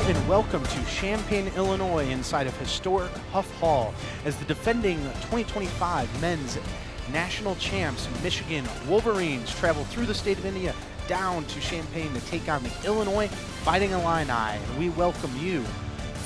and welcome to Champaign, Illinois, inside of historic Huff Hall as the defending 2025 men's national champs, Michigan Wolverines, travel through the state of Indiana down to Champaign to take on the Illinois Fighting Illini. And we welcome you,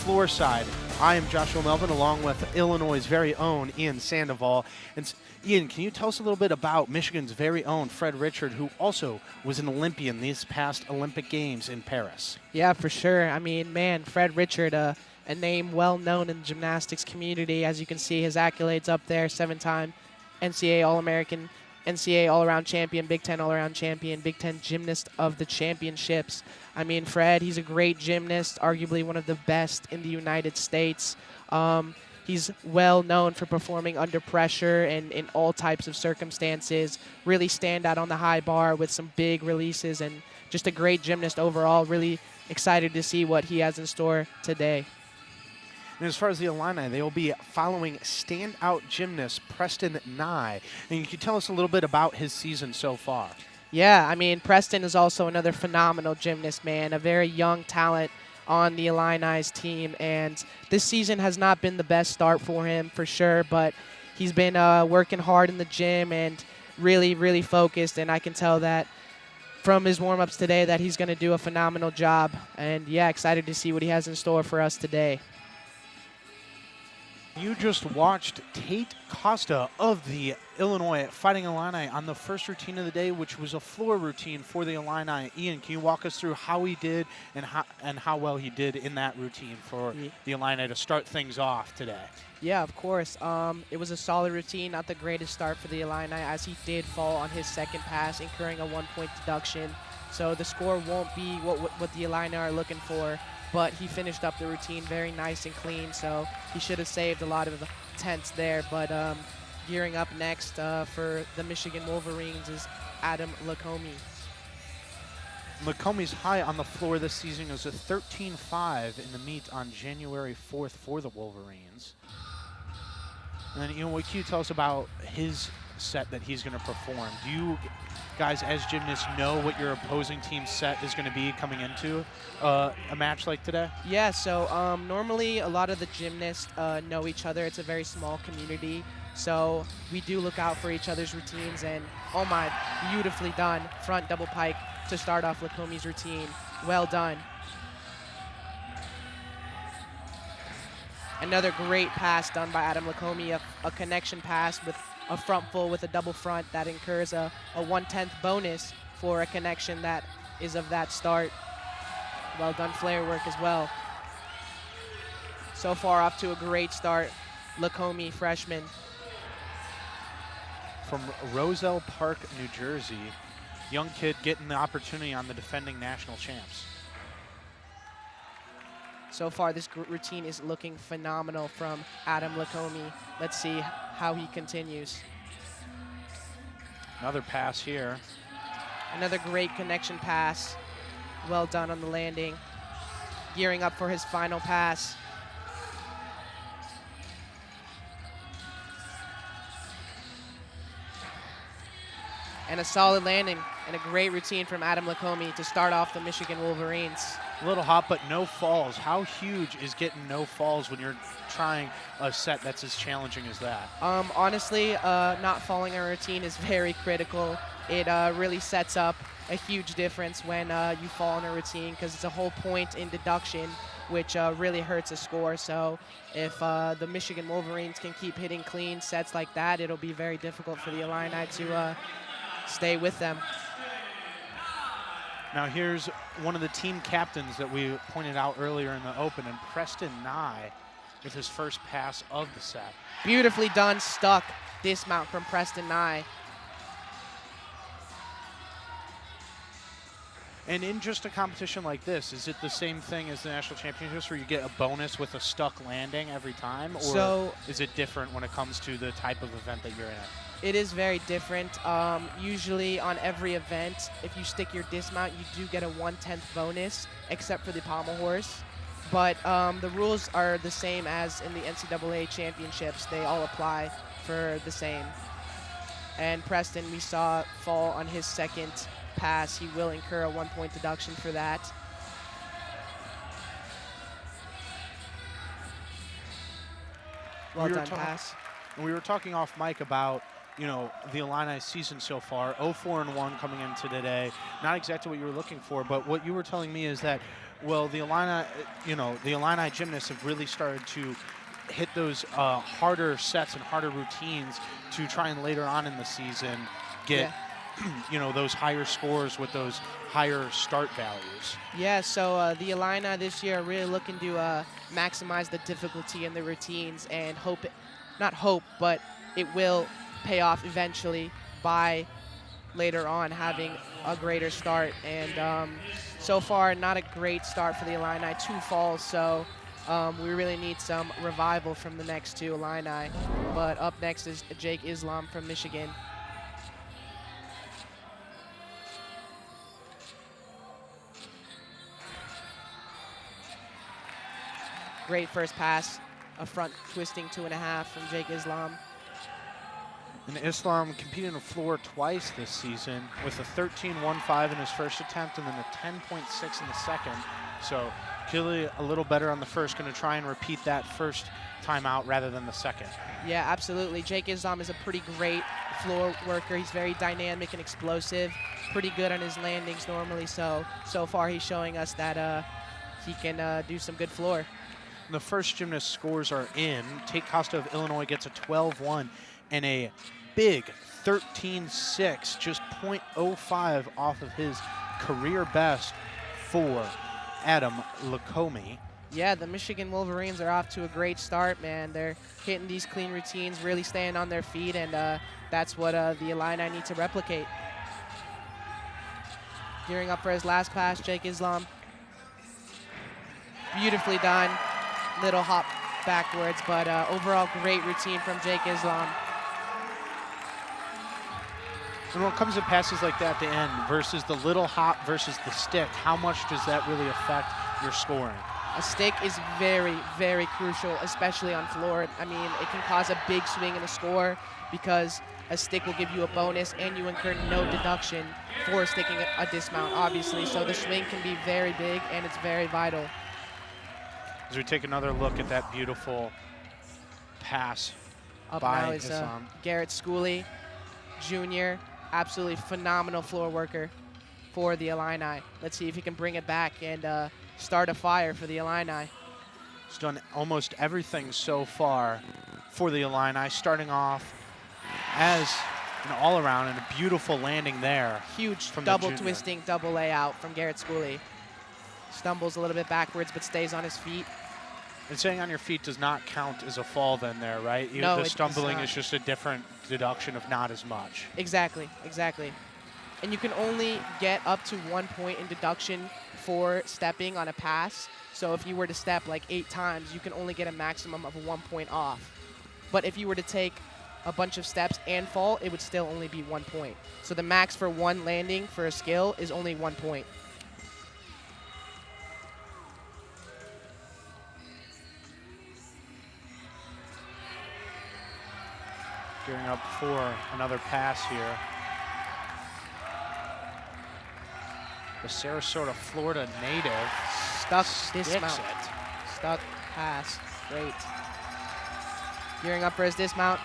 floor side. I am Joshua Melvin, along with Illinois' very own Ian Sandoval. And Ian, can you tell us a little bit about Michigan's very own Fred Richard, who also was an Olympian these past Olympic Games in Paris? Yeah, for sure. I mean, man, Fred Richard, a name well known in the gymnastics community. As you can see, his accolades up there: 7-time NCAA All-American, NCAA All-Around Champion, Big Ten All-Around Champion, Big Ten Gymnast of the Championships. I mean, Fred, he's a great gymnast, arguably one of the best in the United States. He's well known for performing under pressure and in all types of circumstances, really stand out on the high bar with some big releases, and just a great gymnast overall. Really excited to see what he has in store today. And as far as the Illini, they will be following standout gymnast Preston Nye. And you can tell us a little bit about his season so far. Yeah, I mean, Preston is also another phenomenal gymnast, man, a very young talent on the Illini's team. And this season has not been the best start for him, for sure, but he's been working hard in the gym and really, really focused. And I can tell that from his warm-ups today that he's going to do a phenomenal job. And, yeah, excited to see what he has in store for us today. You just watched Tate Costa of the Illinois Fighting Illini on the first routine of the day, which was a floor routine for the Illini. Ian, can you walk us through how he did and how well he did in that routine for the Illini to start things off today? Yeah, of course. It was a solid routine, not the greatest start for the Illini, as he did fall on his second pass, incurring a 1-point deduction. So the score won't be what the Illini are looking for. But he finished up the routine very nice and clean, so he should have saved a lot of the tenths there. But gearing up next for the Michigan Wolverines is Adam Lacombe. Lacombe's high on the floor this season is a 13.5 in the meet on January 4th for the Wolverines. And then, what can you tell us about his set that he's going to perform? Do you guys, as gymnasts, know what your opposing team's set is going to be coming into a match like today? Yeah, so normally a lot of the gymnasts know each other. It's a very small community, so we do look out for each other's routines. And oh my, beautifully done front double pike to start off Lacombe's routine. Well done. Another great pass done by Adam Lacombe, a connection pass with a front full with a double front that incurs a 1/10 bonus for a connection that is of that start. Well done flare work as well. So far off to a great start, Lacombe, freshman. From Roselle Park, New Jersey, young kid getting the opportunity on the defending national champs. So far, this routine is looking phenomenal from Adam Lacombe. Let's see how he continues. Another pass here. Another great connection pass. Well done on the landing. Gearing up for his final pass. And a solid landing and a great routine from Adam Lacombe to start off the Michigan Wolverines. A little hot, but no falls. How huge is getting no falls when you're trying a set that's as challenging as that? Honestly, not falling on a routine is very critical. It really sets up a huge difference when you fall on a routine, because it's a whole point in deduction, which really hurts a score. So if the Michigan Wolverines can keep hitting clean sets like that, it'll be very difficult for the Illini to stay with them. Now here's one of the team captains that we pointed out earlier in the open, and Preston Nye with his first pass of the set. Beautifully done, stuck dismount from Preston Nye. And in just a competition like this, is it the same thing as the national championships where you get a bonus with a stuck landing every time? Or so, is it different when it comes to the type of event that you're in? It is very different. Usually on every event, if you stick your dismount, you do get a 1/10 bonus, except for the pommel horse. But the rules are the same as in the NCAA championships. They all apply for the same. And Preston, we saw fall on his second pass. He will incur a 1-point deduction for that. Well done pass. And we were talking off mic about, you know, the Illini season so far, 0-4-1 coming into today. Not exactly what you were looking for, but what you were telling me is that, well, the Illini, you know, the Illini gymnasts have really started to hit those harder sets and harder routines to try and later on in the season get, you know, those higher scores with those higher start values. Yeah, so the Illini this year are really looking to maximize the difficulty in the routines and but it will pay off eventually by later on having a greater start. And so far, not a great start for the Illini, 2 falls, so we really need some revival from the next 2 Illini. But up next is Jake Islam from Michigan. Great first pass, a front twisting 2.5 from Jake Islam. And Islam competed on the floor twice this season with a 13.15 in his first attempt and then a 10.6 in the second. So clearly a little better on the first, going to try and repeat that first time out rather than the second. Yeah, absolutely. Jake Islam is a pretty great floor worker. He's very dynamic and explosive, pretty good on his landings normally. So far he's showing us that he can do some good floor. The first gymnast scores are in. Tate Costa of Illinois gets a 12-1 and a big 13.6, just 0.05 off of his career best for Adam Lacombe. Yeah, the Michigan Wolverines are off to a great start, man. They're hitting these clean routines, really staying on their feet, and that's what the Illini need to replicate. Gearing up for his last pass, Jake Islam. Beautifully done. Little hop backwards, but overall great routine from Jake Islam. And when it comes to passes like that at the end versus the little hop versus the stick, how much does that really affect your scoring? A stick is very, very crucial, especially on floor. I mean, it can cause a big swing in the score because a stick will give you a bonus and you incur no deduction for sticking a dismount, obviously. So the swing can be very big and it's very vital. As we take another look at that beautiful pass Up by now is Islam. Garrett Schooley, Jr., absolutely phenomenal floor worker for the Illini. Let's see if he can bring it back and start a fire for the Illini. He's done almost everything so far for the Illini, starting off as an all-around and a beautiful landing there. Huge from double twisting, double layout from Garrett Schooley. Stumbles a little bit backwards, but stays on his feet. And staying on your feet does not count as a fall then there, right? No, the it does stumbling not. is just a different deduction of not as much. Exactly, exactly. And you can only get up to 1 point in deduction for stepping on a pass. So if you were to step like 8 times, you can only get a maximum of 1 point off. But if you were to take a bunch of steps and fall, it would still only be 1 point. So the max for one landing for a skill is only 1 point. Gearing up for another pass here. The Sarasota, Florida native Stuck sticks dismount. it. Stuck pass. Great. Gearing up for his dismount.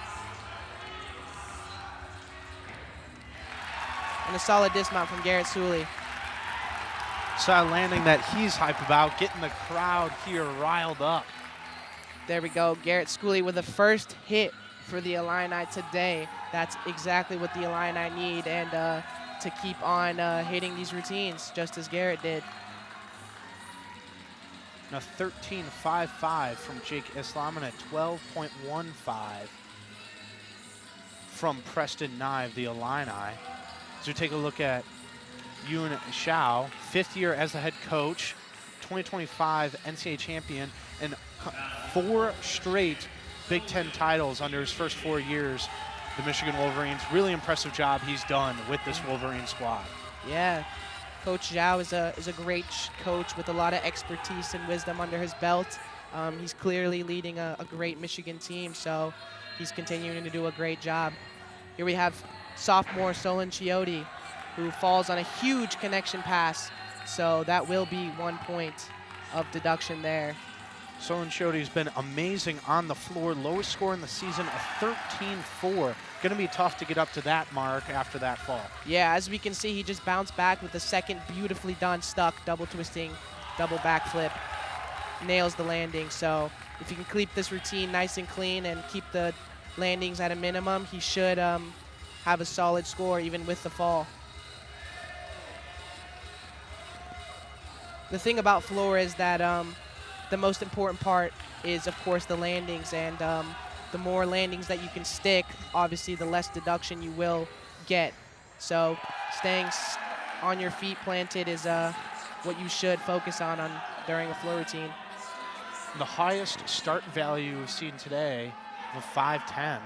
And a solid dismount from Garrett Schooley. Side landing that he's hyped about, getting the crowd here riled up. There we go. Garrett Schooley with the first hit for the Illini today. That's exactly what the Illini need, and to keep on hitting these routines, just as Garrett did. And a 13.55 from Jake Islam and a 12.15 from Preston Nye of the Illini. As we take a look at Yoon Shao, 5th year as the head coach, 2025 NCAA champion, and 4 straight Big Ten titles under his first 4 years. The Michigan Wolverines, really impressive job he's done with this Wolverine squad. Yeah, Coach Zhao is a great coach with a lot of expertise and wisdom under his belt. He's clearly leading a great Michigan team, so he's continuing to do a great job. Here we have sophomore Solon Chiotti, who falls on a huge connection pass, so that will be 1 point of deduction there. Solon Shioti's been amazing on the floor. Lowest score in the season, a 13-4. Going to be tough to get up to that mark after that fall. Yeah, as we can see, he just bounced back with the second beautifully done stuck, double twisting, double backflip. Nails the landing. So if you can keep this routine nice and clean and keep the landings at a minimum, he should have a solid score even with the fall. The thing about floor is that the most important part is, of course, the landings, and the more landings that you can stick, obviously the less deduction you will get. So staying on your feet planted is what you should focus on during a floor routine. The highest start value we've seen today of a 5'10".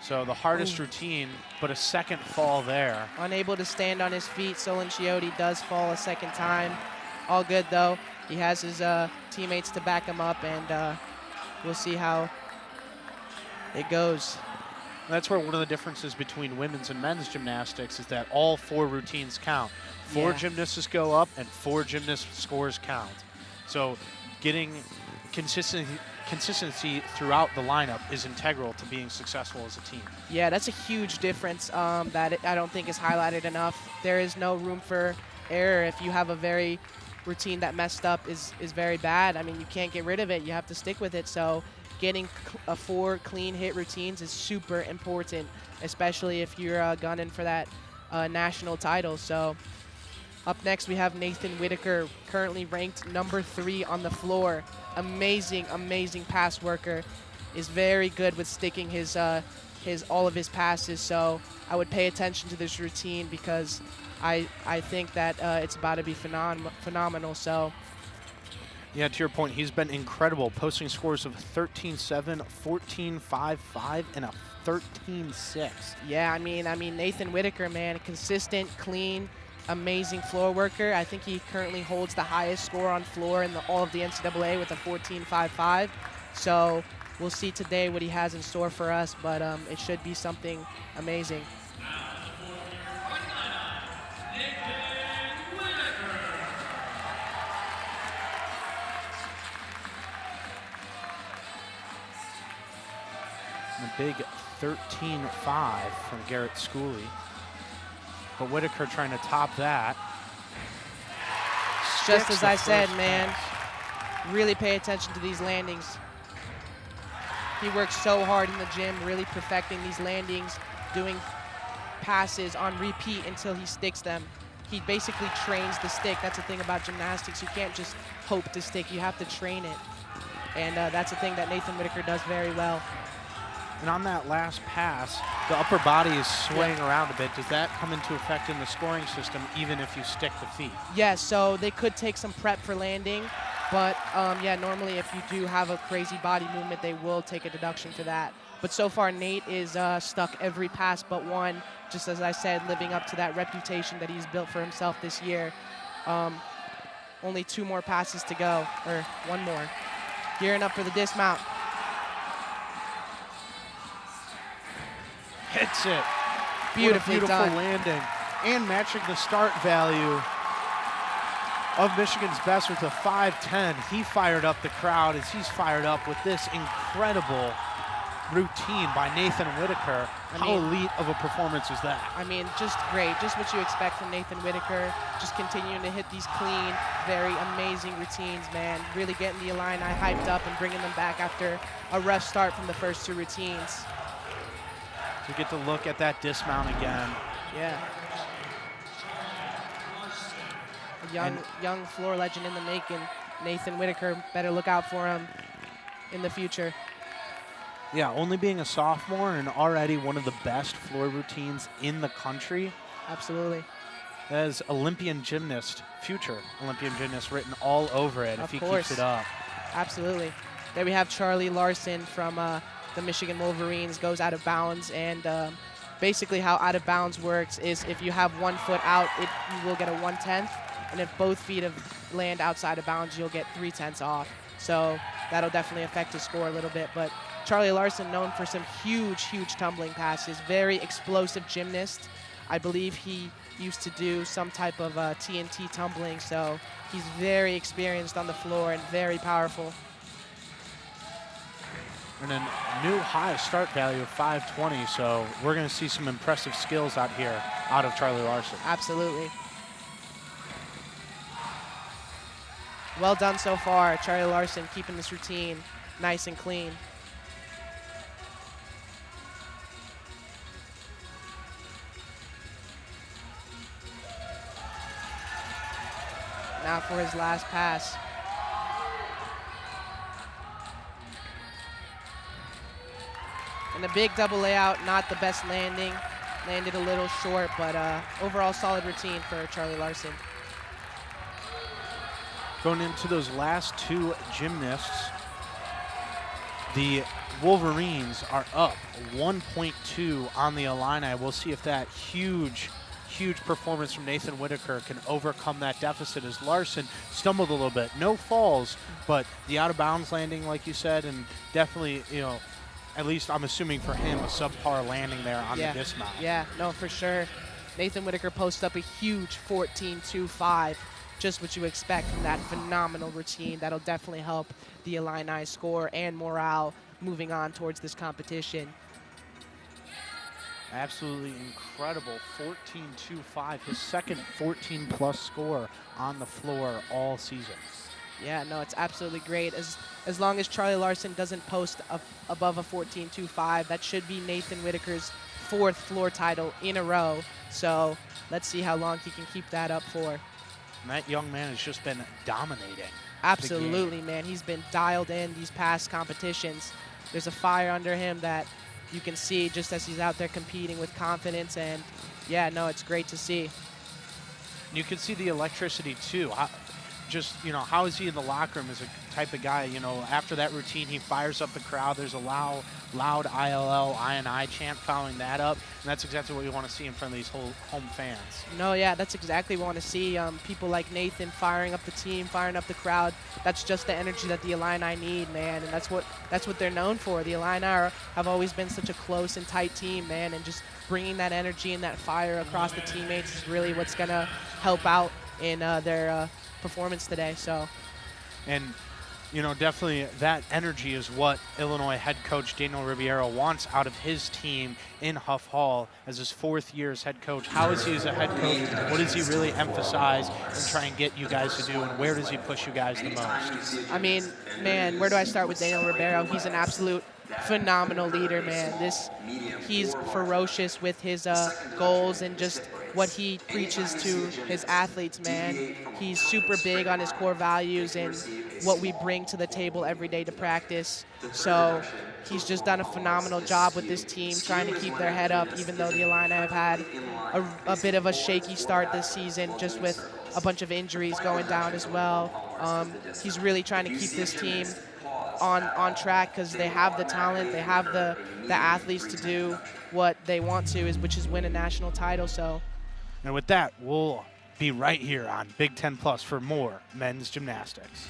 So the hardest routine, but a second fall there. Unable to stand on his feet, Solon Shioti does fall a second time. All good, though. He has his teammates to back him up, and we'll see how it goes. That's where one of the differences between women's and men's gymnastics is that all 4 routines count. 4 gymnasts go up, and 4 gymnast scores count. So getting consistency throughout the lineup is integral to being successful as a team. Yeah, that's a huge difference that I don't think is highlighted enough. There is no room for error. If you have a very routine that messed up is very bad, I mean, you can't get rid of it. You have to stick with it. So getting 4 clean hit routines is super important, especially if you're gunning for that national title. So up next, we have Nathan Whitaker, currently ranked number 3 on the floor. Amazing, amazing pass worker. Is very good with sticking all of his passes. So I would pay attention to this routine because I think that it's about to be phenomenal. So. Yeah, to your point, he's been incredible, posting scores of 13-7, 14-5-5, and a 13-6. Yeah, I mean Nathan Whitaker, man, consistent, clean, amazing floor worker. I think he currently holds the highest score on floor in all of the NCAA with a 14.55. So we'll see today what he has in store for us, but it should be something amazing. A big 13-5 from Garrett Schooley. But Whitaker trying to top that. Just as I said, man, really pay attention to these landings. He works so hard in the gym, really perfecting these landings, doing passes on repeat until he sticks them. He basically trains the stick. That's the thing about gymnastics. You can't just hope to stick. You have to train it. And that's the thing that Nathan Whitaker does very well. And on that last pass, the upper body is swaying around a bit. Does that come into effect in the scoring system, even if you stick the feet? Yes, so they could take some prep for landing, but yeah, normally if you do have a crazy body movement, they will take a deduction for that. But so far, Nate is stuck every pass but one, just as I said, living up to that reputation that he's built for himself this year. Only 2 more passes to go, or 1 more. Gearing up for the dismount. Hits it. Beautifully beautiful done. Landing. And matching the start value of Michigan's best with a 5'10". He fired up the crowd as he's fired up with this incredible routine by Nathan Whitaker. How elite of a performance is that? I mean, just great. Just what you expect from Nathan Whitaker. Just continuing to hit these clean, very amazing routines, man. Really getting the Illini hyped up and bringing them back after a rough start from the first 2 routines. To get to look at that dismount again. Yeah. A young floor legend in the making. Nathan Whitaker, better look out for him in the future. Yeah, only being a sophomore and already one of the best floor routines in the country. Absolutely. As Olympian gymnast, future Olympian gymnast written all over it if he keeps it up. Absolutely. There we have Charlie Larson from the Michigan Wolverines, goes out of bounds, and basically how out of bounds works is if you have 1 foot out, you will get a 1/10, and if both feet land outside of bounds, you'll get 3/10 off. So that'll definitely affect his score a little bit. But Charlie Larson, known for some huge, huge tumbling passes, very explosive gymnast. I believe he used to do some type of TNT tumbling, so he's very experienced on the floor and very powerful. And a new high start value of 520, so we're going to see some impressive skills out here out of Charlie Larson. Absolutely. Well done so far, Charlie Larson keeping this routine nice and clean. Now for his last pass. And a big double layout, not the best landing. Landed a little short, but overall solid routine for Charlie Larson. Going into those last two gymnasts, the Wolverines are up 1.2 on the Illini. We'll see if that huge performance from Nathan Whitaker can overcome that deficit, as Larson stumbled a little bit. No falls, but the out-of-bounds landing, like you said, and definitely, you know, at least I'm assuming for him, a subpar landing there on the dismount. Yeah, no, for sure. Nathan Whitaker posts up a huge 14.25, just what you expect from that phenomenal routine. That'll definitely help the Illini score and morale moving on towards this competition. Absolutely incredible, 14.25, his second 14-plus score on the floor all season. Yeah, no, it's absolutely great. As long as Charlie Larson doesn't post above a 14.25, that should be Nathan Whitaker's 4th floor title in a row. So let's see how long he can keep that up for. And that young man has just been dominating. Absolutely, man. He's been dialed in these past competitions. There's a fire under him that you can see just as he's out there competing with confidence. And, yeah, no, it's great to see. You can see the electricity, too. How is he in the locker room as a type of guy, after that routine, he fires up the crowd. There's a loud ILL, I chant following that up, and that's exactly what you want to see in front of these home fans. No, yeah, that's exactly what we want to see. People like Nathan firing up the team, firing up the crowd. That's just the energy that the Illini need, man, and that's what they're known for. The Illini have always been such a close and tight team, man, and just bringing that energy and that fire across the teammates is really what's going to help out in their performance today. So, and definitely that energy is what Illinois head coach Daniel Ribeiro wants out of his team in Huff Hall as his 4th year as head coach. How is he as a head coach? What does he really emphasize and try and get you guys to do, and where does he push you guys the most? I mean, man, where do I start with Daniel Ribeiro? He's an absolute phenomenal leader, man. He's ferocious with his goals and just what he preaches to his athletes, man. He's super big on his core values and what we bring to the table every day to practice. So he's just done a phenomenal job with this team, trying to keep their head up, even though the Illini have had a bit of a shaky start this season, just with a bunch of injuries going down as well. He's really trying to keep this team on track because they have the talent, they have the athletes to do what they want to, which is win a national title. So. And with that, we'll be right here on Big Ten Plus for more men's gymnastics.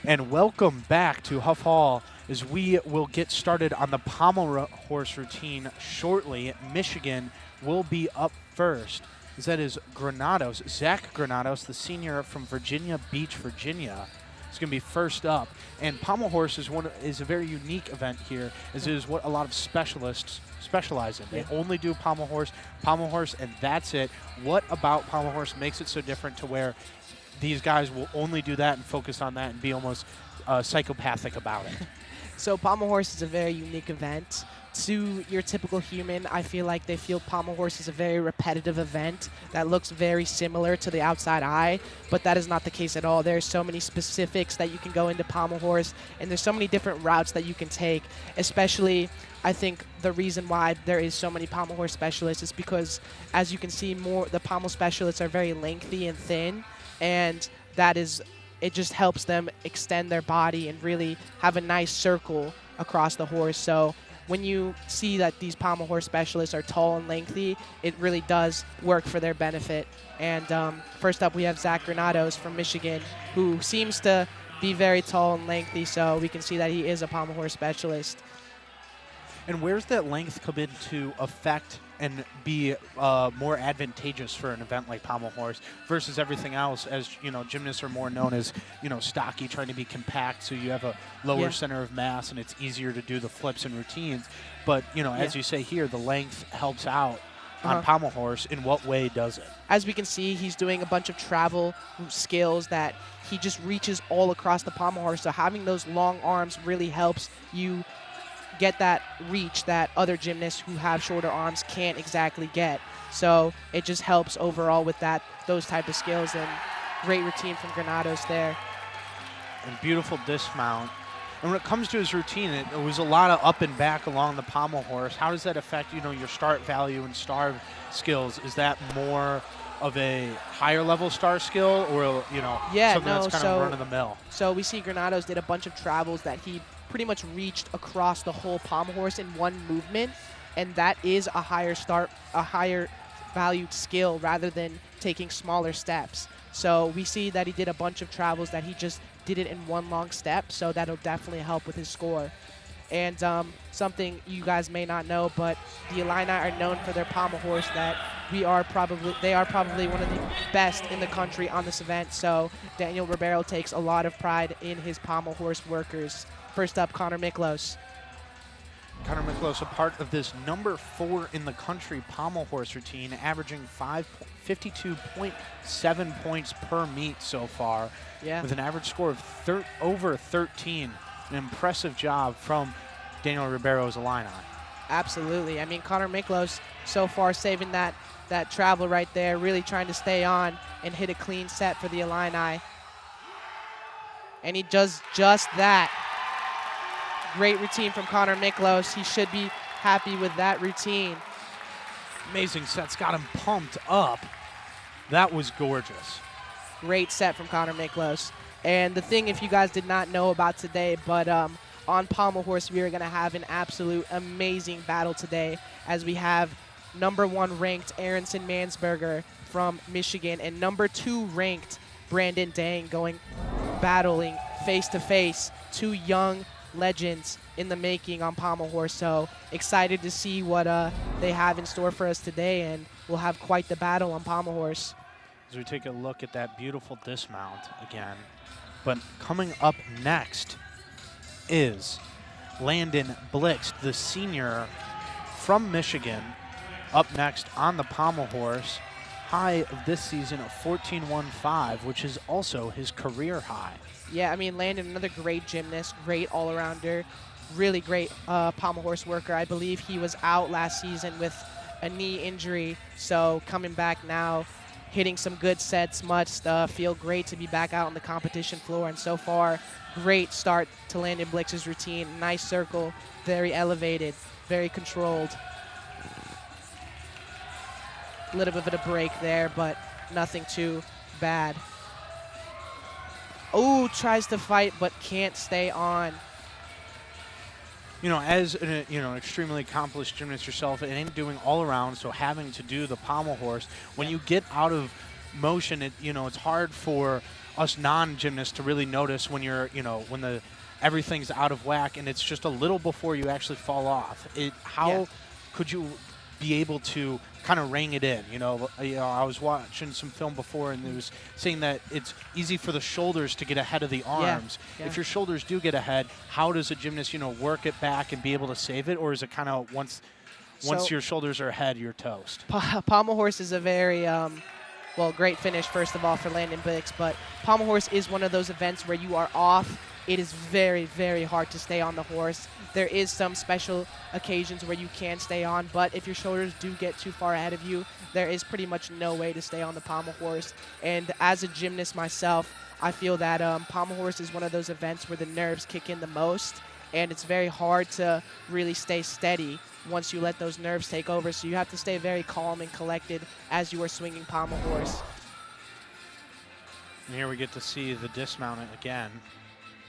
And welcome back to Huff Hall as we will get started on the pommel horse routine shortly. Michigan will be up first. That is Granados, Zach Granados, the senior from Virginia Beach, Virginia. It's going to be first up. And pommel horse is a very unique event here, as it is what a lot of specialists specialize in. They only do pommel horse, and that's it. What about pommel horse makes it so different to where these guys will only do that and focus on that and be almost psychopathic about it? So pommel horse is a very unique event. To your typical human, I feel like they feel pommel horse is a very repetitive event that looks very similar to the outside eye, but that is not the case at all. There's so many specifics that you can go into pommel horse, and there's so many different routes that you can take. Especially, I think the reason why there is so many pommel horse specialists is because, as you can see, the pommel specialists are very lengthy and thin, and it just helps them extend their body and really have a nice circle across the horse. So when you see that these pommel horse specialists are tall and lengthy, it really does work for their benefit. And first up, we have Zach Granados from Michigan, who seems to be very tall and lengthy, so we can see that he is a pommel horse specialist. And where's that length come into effect and be more advantageous for an event like pommel horse versus everything else? As you know, gymnasts are more known as, you know, stocky, trying to be compact, so you have a lower center of mass and it's easier to do the flips and routines. But, you know, as you say here, the length helps out on pommel horse. In what way does it? As we can see, he's doing a bunch of travel skills that he just reaches all across the pommel horse. So having those long arms really helps you get that reach that other gymnasts who have shorter arms can't exactly get. So it just helps overall with those type of skills, and great routine from Granados there. And beautiful dismount. And when it comes to his routine, it was a lot of up and back along the pommel horse. How does that affect, you know, your start value and star skills? Is that more of a higher level star skill, or, you know, something that's kind of run of the mill? So we see Granados did a bunch of travels that he pretty much reached across the whole pommel horse in one movement, and that is a higher valued skill rather than taking smaller steps. So we see that he did a bunch of travels that he just did it in one long step, so that'll definitely help with his score. And something you guys may not know, but the Illini are known for their pommel horse, that they are probably one of the best in the country on this event. So Daniel Ribeiro takes a lot of pride in his pommel horse workers. First up, Connor Miklos. Connor Miklos, a part of this number 4 in the country pommel horse routine, averaging 52.7 points per meet so far, with an average score of over 13. An impressive job from Daniel Ribeiro's Illini. Absolutely. I mean, Connor Miklos so far saving that travel right there, really trying to stay on and hit a clean set for the Illini. And he does just that. Great routine from Connor Miklos. He should be happy with that routine. Amazing sets, got him pumped up. That was gorgeous. Great set from Connor Miklos. And the thing, if you guys did not know about today, but on pommel horse, we are going to have an absolute amazing battle today, as we have number 1 ranked Aronson Mansberger from Michigan and number 2 ranked Brandon Dang battling face to face. 2 young legends in the making on pommel horse. So excited to see what they have in store for us today, and we'll have quite the battle on pommel horse. As we take a look at that beautiful dismount again. But coming up next is Landon Blix, the senior from Michigan, up next on the pommel horse. High of this season of 14.15, which is also his career high. Yeah, I mean, Landon, another great gymnast, great all-arounder, really great pommel horse worker. I believe he was out last season with a knee injury, so coming back now, hitting some good sets, must feel great to be back out on the competition floor. And so far, great start to Landon Blix's routine. Nice circle, very elevated, very controlled. A little bit of a break there, but nothing too bad. Oh, tries to fight, but can't stay on. You know, as an extremely accomplished gymnast yourself and doing all around, so having to do the pommel horse, when you get out of motion, it's hard for us non-gymnasts to really notice when when everything's out of whack, and it's just a little before you actually fall off. How could you be able to kind of rein it in? I was watching some film before, and it was saying that it's easy for the shoulders to get ahead of the arms. Yeah. If your shoulders do get ahead, how does a gymnast, work it back and be able to save it? Or is it kind of once your shoulders are ahead, you're toast? Pommel horse is a very, great finish, first of all, for Landon Blix, but pommel horse is one of those events where you are off. It is very, very hard to stay on the horse. There is some special occasions where you can stay on, but if your shoulders do get too far ahead of you, there is pretty much no way to stay on the pommel horse. And as a gymnast myself, I feel that pommel horse is one of those events where the nerves kick in the most, and it's very hard to really stay steady once you let those nerves take over. So you have to stay very calm and collected as you are swinging pommel horse. And here we get to see the dismount again.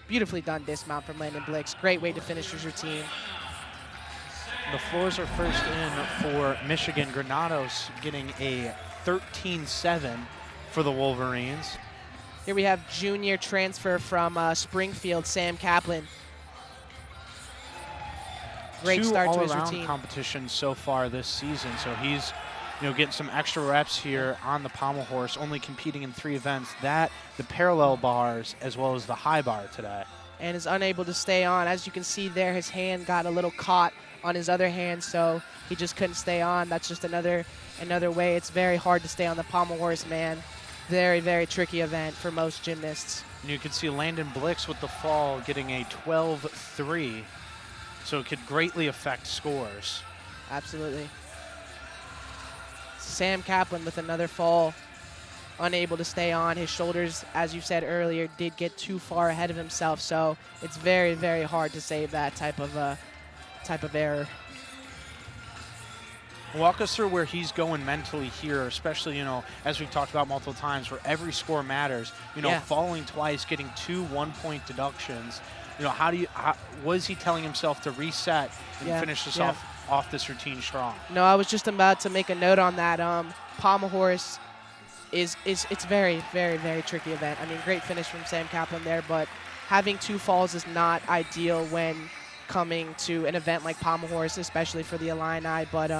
Beautifully done dismount from Landon Blix. Great way to finish his routine. The floors are first in for Michigan. Granados getting a 13-7 for the Wolverines. Here we have junior transfer from Springfield, Sam Kaplan. Great start to his all-around routine. competitions so far this season, so he's getting some extra reps here on the pommel horse, only competing in 3 events, that, the parallel bars, as well as the high bar today. And is unable to stay on. As you can see there, his hand got a little caught on his other hand, so he just couldn't stay on. That's just another way. It's very hard to stay on the pommel horse, man. Very, very tricky event for most gymnasts. And you can see Landon Blix with the fall getting a 12-3, so it could greatly affect scores. Absolutely. Sam Kaplan with another fall, unable to stay on. His shoulders, as you said earlier, did get too far ahead of himself, so it's very, very hard to save that type of error. Walk us through where he's going mentally here, especially, as we've talked about multiple times, where every score matters. Falling twice, getting 2 one-point deductions. Was he telling himself to reset and finish this off this routine strong? No, I was just about to make a note on that. Pommel horse it's very, very, very tricky event. I mean, great finish from Sam Kaplan there, but having 2 falls is not ideal when coming to an event like pommel horse, especially for the Illini. But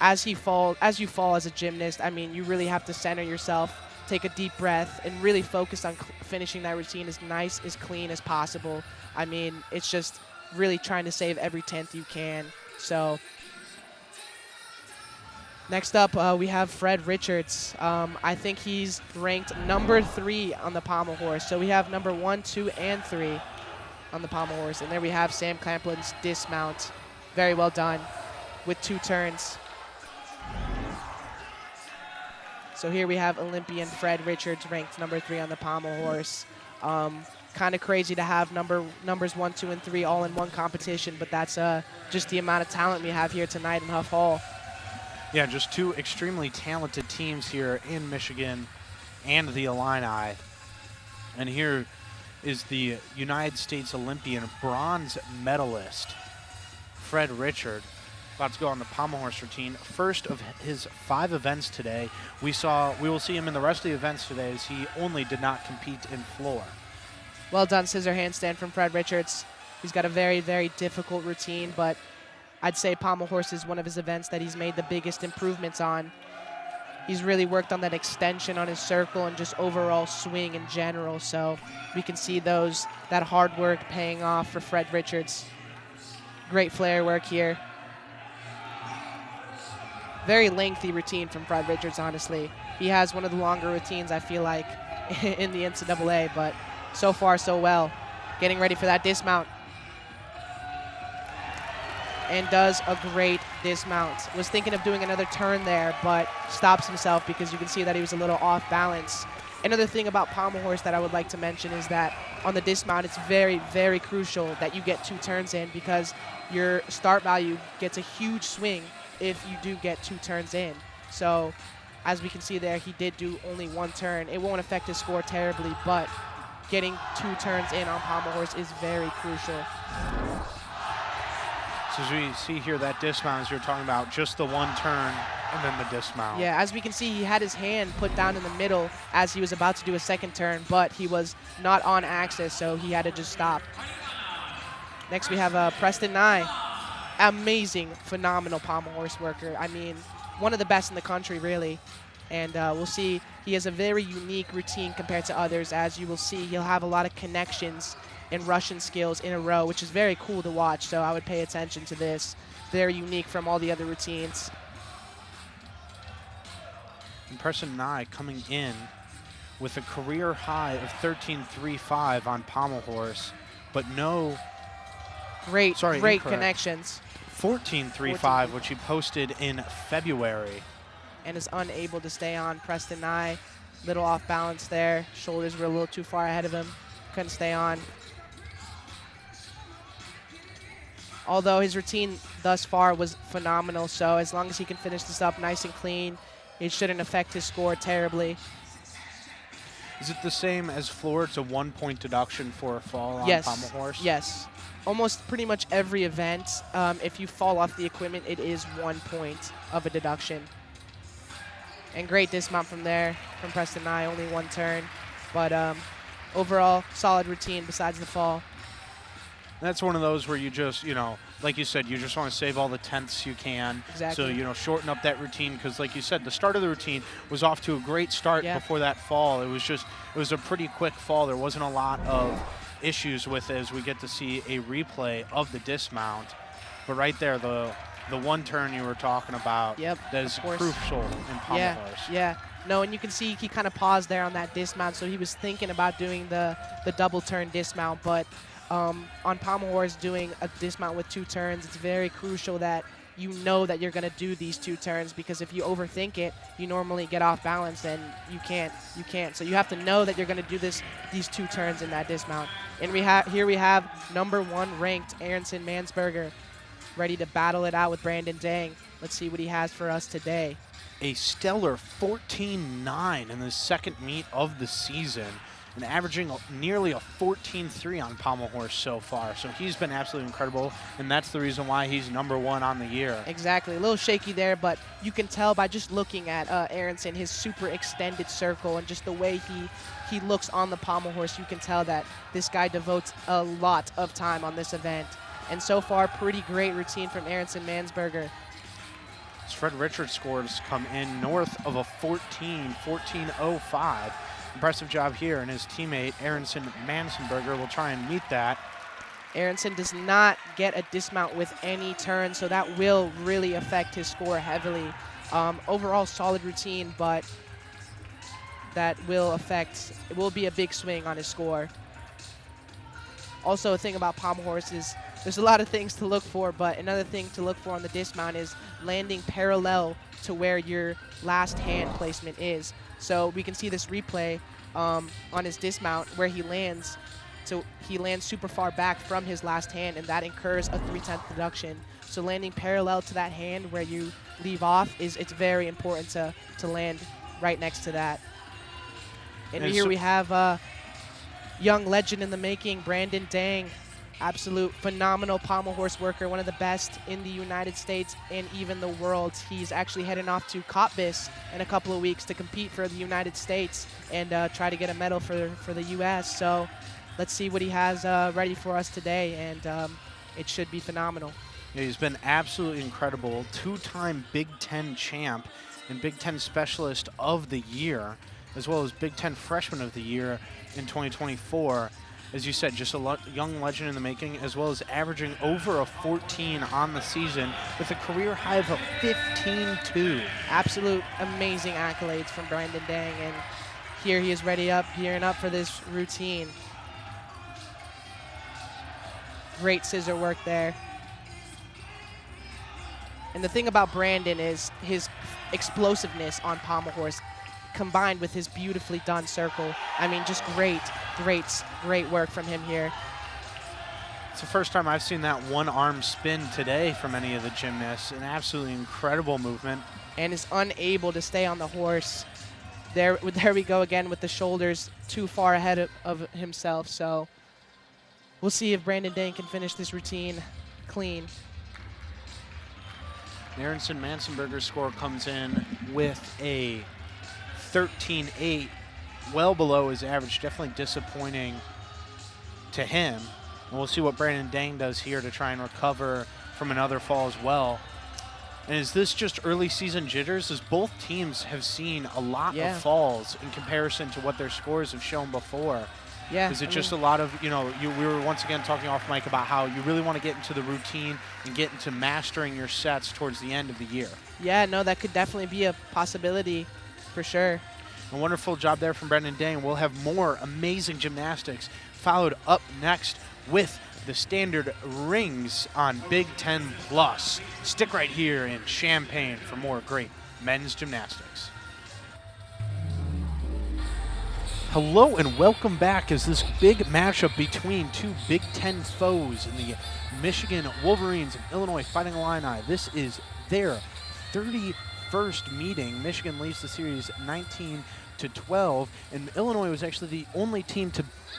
as you fall as a gymnast, I mean, you really have to center yourself, take a deep breath, and really focus on finishing that routine as nice, as clean as possible. I mean, it's just really trying to save every 10th you can. So next up, we have Fred Richards. I think he's ranked number 3 on the pommel horse. So we have number 1, 2, and 3 on the pommel horse. And there we have Sam Kaplan's dismount. Very well done with 2 turns. So here we have Olympian Fred Richards ranked number 3 on the pommel horse. Kind of crazy to have numbers 1, 2, and 3 all in one competition, but that's just the amount of talent we have here tonight in Huff Hall. Yeah, just 2 extremely talented teams here in Michigan and the Illini. And here is the United States Olympian bronze medalist, Fred Richard, about to go on the pommel horse routine. First of his 5 events today. We will see him in the rest of the events today, as he only did not compete in floor. Well done scissor handstand from Fred Richards. He's got a very, very difficult routine, but I'd say pommel horse is one of his events that he's made the biggest improvements on. He's really worked on that extension on his circle and just overall swing in general, so we can see that hard work paying off for Fred Richards. Great flare work here. Very lengthy routine from Fred Richards, honestly. He has one of the longer routines, I feel like, in the NCAA, but so far, so well. Getting ready for that dismount. And does a great dismount. Was thinking of doing another turn there, but stops himself because you can see that he was a little off balance. Another thing about pommel horse that I would like to mention is that on the dismount, it's very, very crucial that you get 2 turns in, because your start value gets a huge swing if you do get 2 turns in. So as we can see there, he did do only 1 turn. It won't affect his score terribly, but getting 2 turns in on pommel horse is very crucial. So as we see here, that dismount, as you're talking about, just the 1 turn and then the dismount. Yeah, as we can see, he had his hand put down in the middle as he was about to do a 2nd turn, but he was not on axis, so he had to just stop. Next we have Preston Nye. Amazing, phenomenal pommel horse worker. I mean, one of the best in the country, really. And we'll see, he has a very unique routine compared to others. As you will see, he'll have a lot of connections and Russian skills in a row, which is very cool to watch, so I would pay attention to this. Very unique from all the other routines. And Preston Nye coming in with a career high of 13.35 on pommel horse, but no... Great incorrect. Connections. 14.35, which he posted in February. And is unable to stay on. Preston Nye, little off balance there. Shoulders were a little too far ahead of him. Couldn't stay on. Although his routine thus far was phenomenal, so as long as he can finish this up nice and clean, it shouldn't affect his score terribly. Is it the same as floor? It's a 1-point deduction for a fall on pommel horse? Yes. Almost pretty much every event, if you fall off the equipment, it is 1 point of a deduction. And great dismount from there from Preston Nye, only 1 turn. But overall, solid routine besides the fall. That's one of those where you just, like you said, you just want to save all the tenths you can. Exactly. So, you know, shorten up that routine because, like you said, the start of the routine was off to a great start before that fall. It was a pretty quick fall. There wasn't a lot of issues with it as we get to see a replay of the dismount. But right there, the one turn you were talking about that is crucial in pommel horse. Yeah. No, and you can see he kind of paused there on that dismount, so he was thinking about doing the double turn dismount, but on pommel horse doing a dismount with 2 turns, it's very crucial that you know that you're going to do these 2 turns, because if you overthink it, you normally get off balance and you can't. So you have to know that you're going to do these 2 turns in that dismount. And here we have #1 ranked Aronson Mansberger ready to battle it out with Brandon Dang. Let's see what he has for us today. A stellar 14.9 in the second meet of the season, and averaging nearly a 14.3 on pommel horse so far. So he's been absolutely incredible, and that's the reason why he's #1 on the year. Exactly. A little shaky there, but you can tell by just looking at Aronson, his super extended circle, and just the way he looks on the pommel horse, you can tell that this guy devotes a lot of time on this event. And so far, pretty great routine from Aronson Mansberger. Fred Richards scores come in north of a 14.05. Impressive job here, and his teammate Aronson Mansberger will try and meet that. Aronson does not get a dismount with any turn, so that will really affect his score heavily. Overall solid routine, but it will be a big swing on his score. Also, a thing about pommel horse is there's a lot of things to look for, but another thing to look for on the dismount is landing parallel to where your last hand placement is. So we can see this replay on his dismount where he lands. So he lands super far back from his last hand, and that incurs a 3/10 deduction. So landing parallel to that hand where you leave off it's very important to land right next to that. And here we have young legend in the making, Brandon Dang. Absolute phenomenal pommel horse worker, one of the best in the United States and even the world. He's actually heading off to Cottbus in a couple of weeks to compete for the United States and try to get a medal for the U.S. So let's see what he has ready for us today, and it should be phenomenal. Yeah, he's been absolutely incredible. 2-time Big Ten champ and Big Ten Specialist of the Year, as well as Big Ten Freshman of the Year in 2024. As you said, just a young legend in the making, as well as averaging over a 14 on the season with a career high of a 15.2. Absolute amazing accolades from Brandon Dang, and here he is gearing up for this routine. Great scissor work there. And the thing about Brandon is his explosiveness on pommel horse combined with his beautifully done circle. I mean, just great work from him here. It's the first time I've seen that one-arm spin today from any of the gymnasts. An absolutely incredible movement. And is unable to stay on the horse. There we go again with the shoulders too far ahead of himself. So we'll see if Brandon Dang can finish this routine clean. Aronson Mansberger's score comes in with a 13.8, well below his average. Definitely disappointing to him. And we'll see what Brandon Dang does here to try and recover from another fall as well. And is this just early season jitters, as both teams have seen a lot of falls in comparison to what their scores have shown before? Yeah. Is it just a lot of, we were once again talking off mic about how you really want to get into the routine and get into mastering your sets towards the end of the year? Yeah, no, that could definitely be a possibility for sure. A wonderful job there from Brandon Dang. We'll have more amazing gymnastics followed up next with the standard rings on Big Ten Plus. Stick right here in Champaign for more great men's gymnastics. Hello and welcome back as this big matchup between two Big Ten foes in the Michigan Wolverines and Illinois Fighting Illini. This is their 31st meeting. Michigan leads the series 19-12, and Illinois was actually the only team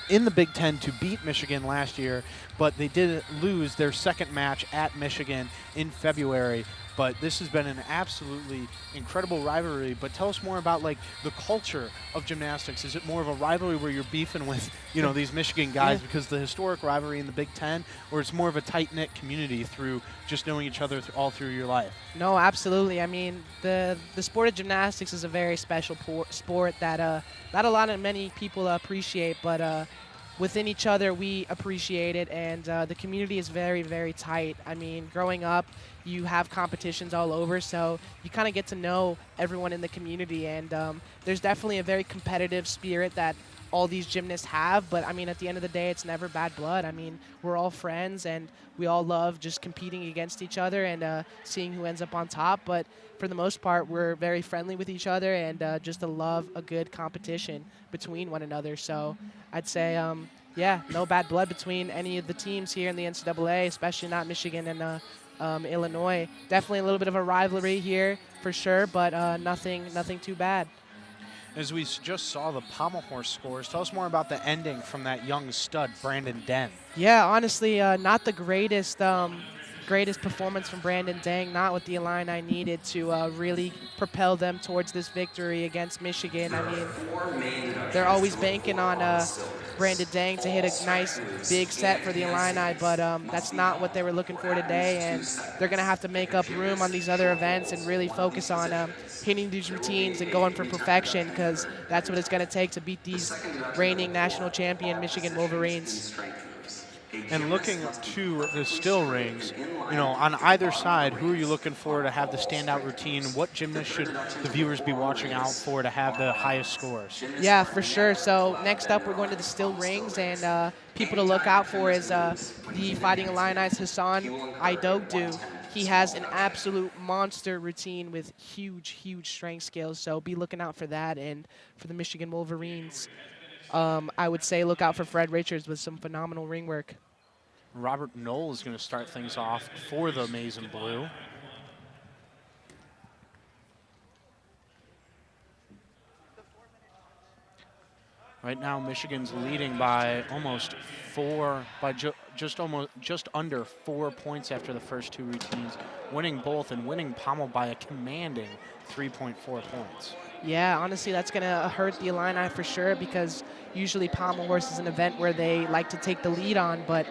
in the Big Ten to beat Michigan last year, but they did lose their second match at Michigan in February But this has been an absolutely incredible rivalry. But tell us more about like the culture of gymnastics. Is it more of a rivalry where you're beefing with, you know, these Michigan guys because the historic rivalry in the Big Ten, or it's more of a tight-knit community through just knowing each other all through your life? No, absolutely. I mean, the sport of gymnastics is a very special sport that not a lot of many people appreciate, but within each other we appreciate it, and the community is very, very tight. I mean, growing up, you have competitions all over, so you kind of get to know everyone in the community, and there's definitely a very competitive spirit that all these gymnasts have, but I mean, at the end of the day, it's never bad blood. I mean, we're all friends, and we all love just competing against each other and seeing who ends up on top, but for the most part, we're very friendly with each other and just love a good competition between one another. So I'd say, yeah, no bad blood between any of the teams here in the NCAA, especially not Michigan and Illinois. Definitely a little bit of a rivalry here for sure, but nothing too bad. As we just saw the pommel horse scores, tell us more about the ending from that young stud, Brandon Den. Yeah, honestly, not the greatest performance from Brandon Deng, not what the Illini needed to really propel them towards this victory against Michigan. I mean, they're always banking on Brandon Deng to hit a nice big set for the Illini, but that's not what they were looking for today, and they're going to have to make up room on these other events and really focus on hitting these routines and going for perfection, because that's what it's going to take to beat these reigning national champion Michigan Wolverines. And looking to the still rings, you know, on either side, who are you looking for to have the standout routine? What gymnast should the viewers be watching out for to have the highest scores? Yeah, for sure. So next up, we're going to the still rings, and people to look out for is the Fighting Illini's Hassan Idogdu. He has an absolute monster routine with huge strength skills, so be looking out for that. And for the Michigan Wolverines, I would say look out for Fred Richards with some phenomenal ring work. Robert Knoll is going to start things off for the Maize and Blue. Right now, Michigan's leading by almost just under 4 points after the first two routines, winning both and winning pommel by a commanding 3.4 points. Yeah, honestly, that's going to hurt the Illini for sure, because usually pommel horse is an event where they like to take the lead on, but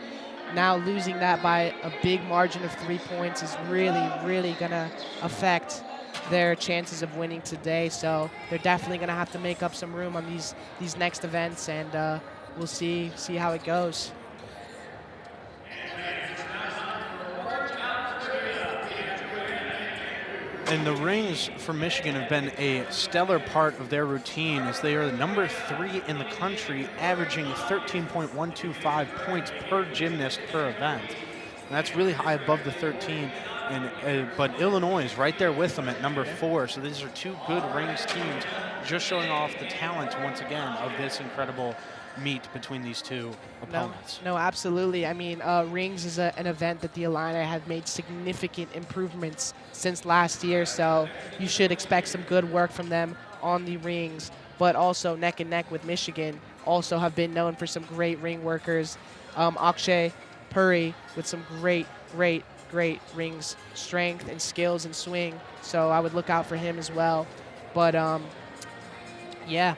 now losing that by a big margin of 3 points is really going to affect their chances of winning today. So they're definitely going to have to make up some room on these next events, and we'll see how it goes. And the rings for Michigan have been a stellar part of their routine, as they are the number 3 in the country, averaging 13.125 points per gymnast per event. And that's really high above the 13. But Illinois is right there with them at number 4. So these are two good rings teams, just showing off the talent once again of this incredible meet between these two opponents. No, absolutely. I mean, rings is an event that the Illini have made significant improvements since last year, so you should expect some good work from them on the rings, but also neck and neck with Michigan also have been known for some great ring workers. Akshay Puri with some great rings strength and skills and swing, so I would look out for him as well. But yeah.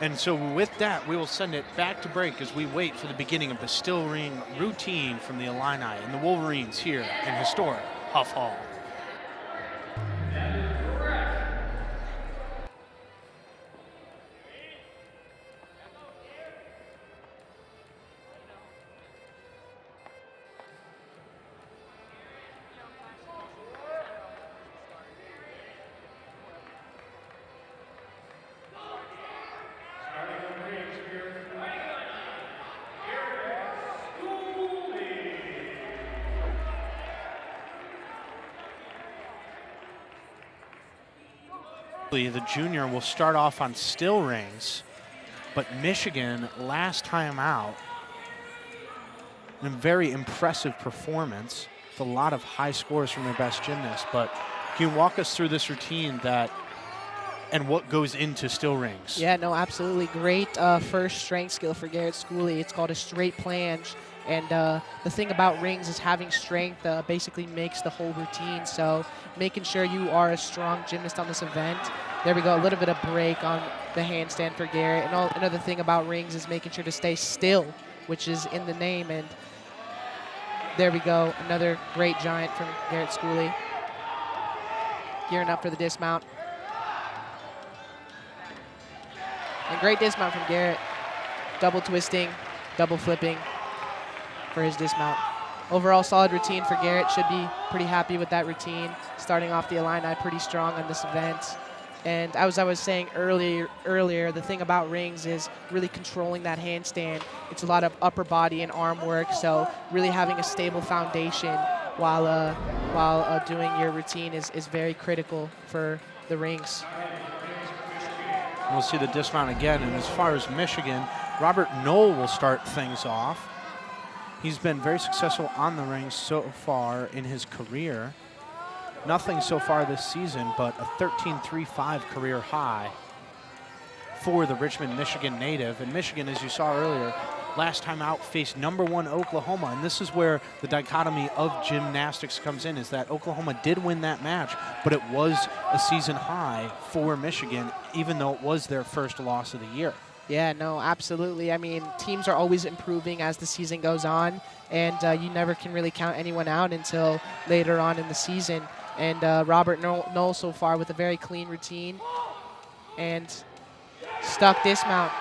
And so with that, we will send it back to break as we wait for the beginning of the still ring routine from the Illini and the Wolverines here in historic Huff Hall. The junior will start off on still rings, But Michigan, last time out, a very impressive performance with a lot of high scores from their best gymnasts. But can you walk us through this routine and what goes into still rings? Yeah, no, absolutely. Great first strength skill for Garrett Schooley. It's called a straight planche. And the thing about rings is having strength basically makes the whole routine. So making sure you are a strong gymnast on this event. There we go, a little bit of break on the handstand for Garrett. And another thing about rings is making sure to stay still, which is in the name. And there we go, another great giant from Garrett Schooley. Gearing up for the dismount. And great dismount from Garrett. Double twisting, double flipping for his dismount. Overall solid routine for Garrett. Should be pretty happy with that routine. Starting off the Illini pretty strong on this event. And as I was saying earlier, the thing about rings is really controlling that handstand. It's a lot of upper body and arm work, so really having a stable foundation while doing your routine is very critical for the rings. We'll see the dismount again. And as far as Michigan, Robert Knoll will start things off. He's been very successful on the rings so far in his career. Nothing so far this season, but a 13.35 career high for the Richmond, Michigan native. And Michigan, as you saw earlier, last time out faced #1 Oklahoma. And this is where the dichotomy of gymnastics comes in, is that Oklahoma did win that match, but it was a season high for Michigan, even though it was their first loss of the year. Yeah, no, absolutely. I mean, teams are always improving as the season goes on, and you never can really count anyone out until later on in the season. And Robert Knoll so far with a very clean routine and stuck dismount.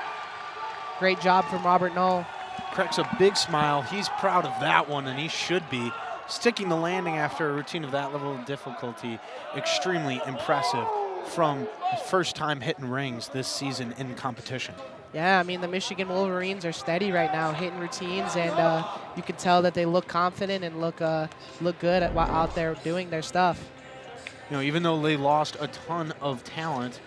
Great job from Robert Knoll. Cracks a big smile. He's proud of that one, and he should be. Sticking the landing after a routine of that level of difficulty, extremely impressive from his first time hitting rings this season in competition. Yeah, I mean, the Michigan Wolverines are steady right now, hitting routines, and you can tell that they look confident and look good out there doing their stuff. You know, even though they lost a ton of talent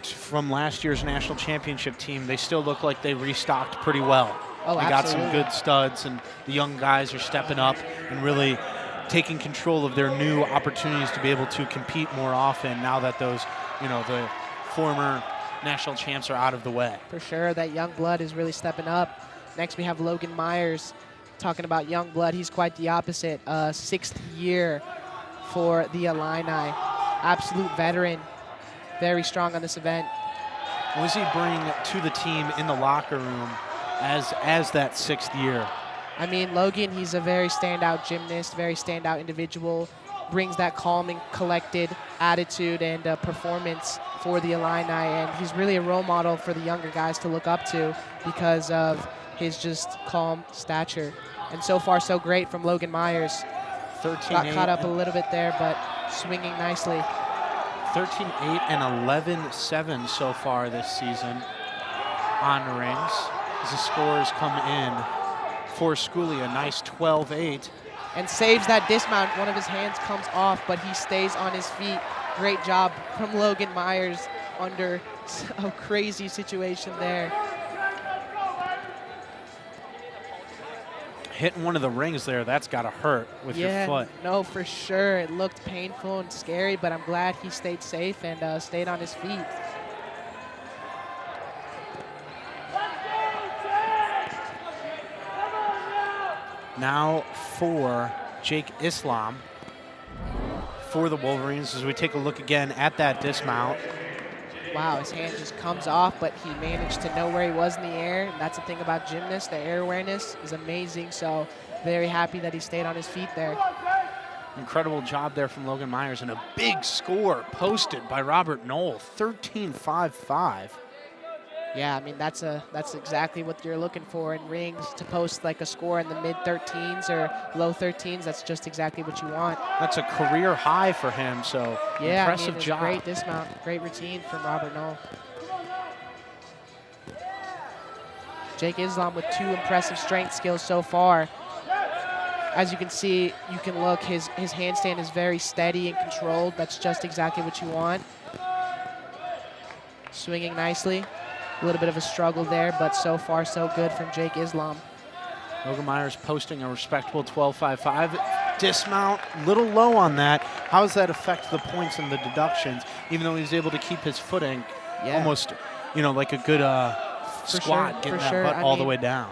from last year's national championship team, they still look like they restocked pretty well. Oh, they absolutely. got some good studs, and the young guys are stepping up and really taking control of their new opportunities to be able to compete more often now that those, the former national champs are out of the way. For sure, that young blood is really stepping up. Next we have Logan Myers. Talking about young blood, he's quite the opposite. 6th year for the Illini. Absolute veteran, very strong on this event. What does he bring to the team in the locker room as that 6th year? I mean, Logan, he's a very standout gymnast, very standout individual, brings that calm and collected attitude and performance for the Illini, and he's really a role model for the younger guys to look up to because of his just calm stature. And so far, so great from Logan Myers. 13-8. Got caught up a little bit there, but swinging nicely. 13-8 and 11-7 so far this season on the rings. As the scores come in for Schooley, a nice 12-8. And saves that dismount. One of his hands comes off, but he stays on his feet. Great job from Logan Myers under a crazy situation there. Hitting one of the rings there, that's got to hurt with your foot. No, for sure. It looked painful and scary, but I'm glad he stayed safe and stayed on his feet. Now for Jake Islam for the Wolverines as we take a look again at that dismount. Wow, his hand just comes off, but he managed to know where he was in the air. And that's the thing about gymnasts. The air awareness is amazing, so very happy that he stayed on his feet there. Incredible job there from Logan Myers, and a big score posted by Robert Knoll, 13.55. Yeah, I mean, that's exactly what you're looking for in rings, to post like a score in the mid-13s or low 13s. That's just exactly what you want. That's a career high for him, so yeah, impressive job. Great dismount, great routine from Robert Knoll. Jake Islam with 2 impressive strength skills so far. As you can see, you can look, his handstand is very steady and controlled. That's just exactly what you want. Swinging nicely. A little bit of a struggle there, but so far so good from Jake Islam. Logan Myers posting a respectable 12.55. Dismount, little low on that. How does that affect the points and the deductions, even though he's able to keep his footing almost, like a good squat, getting that butt all the way down?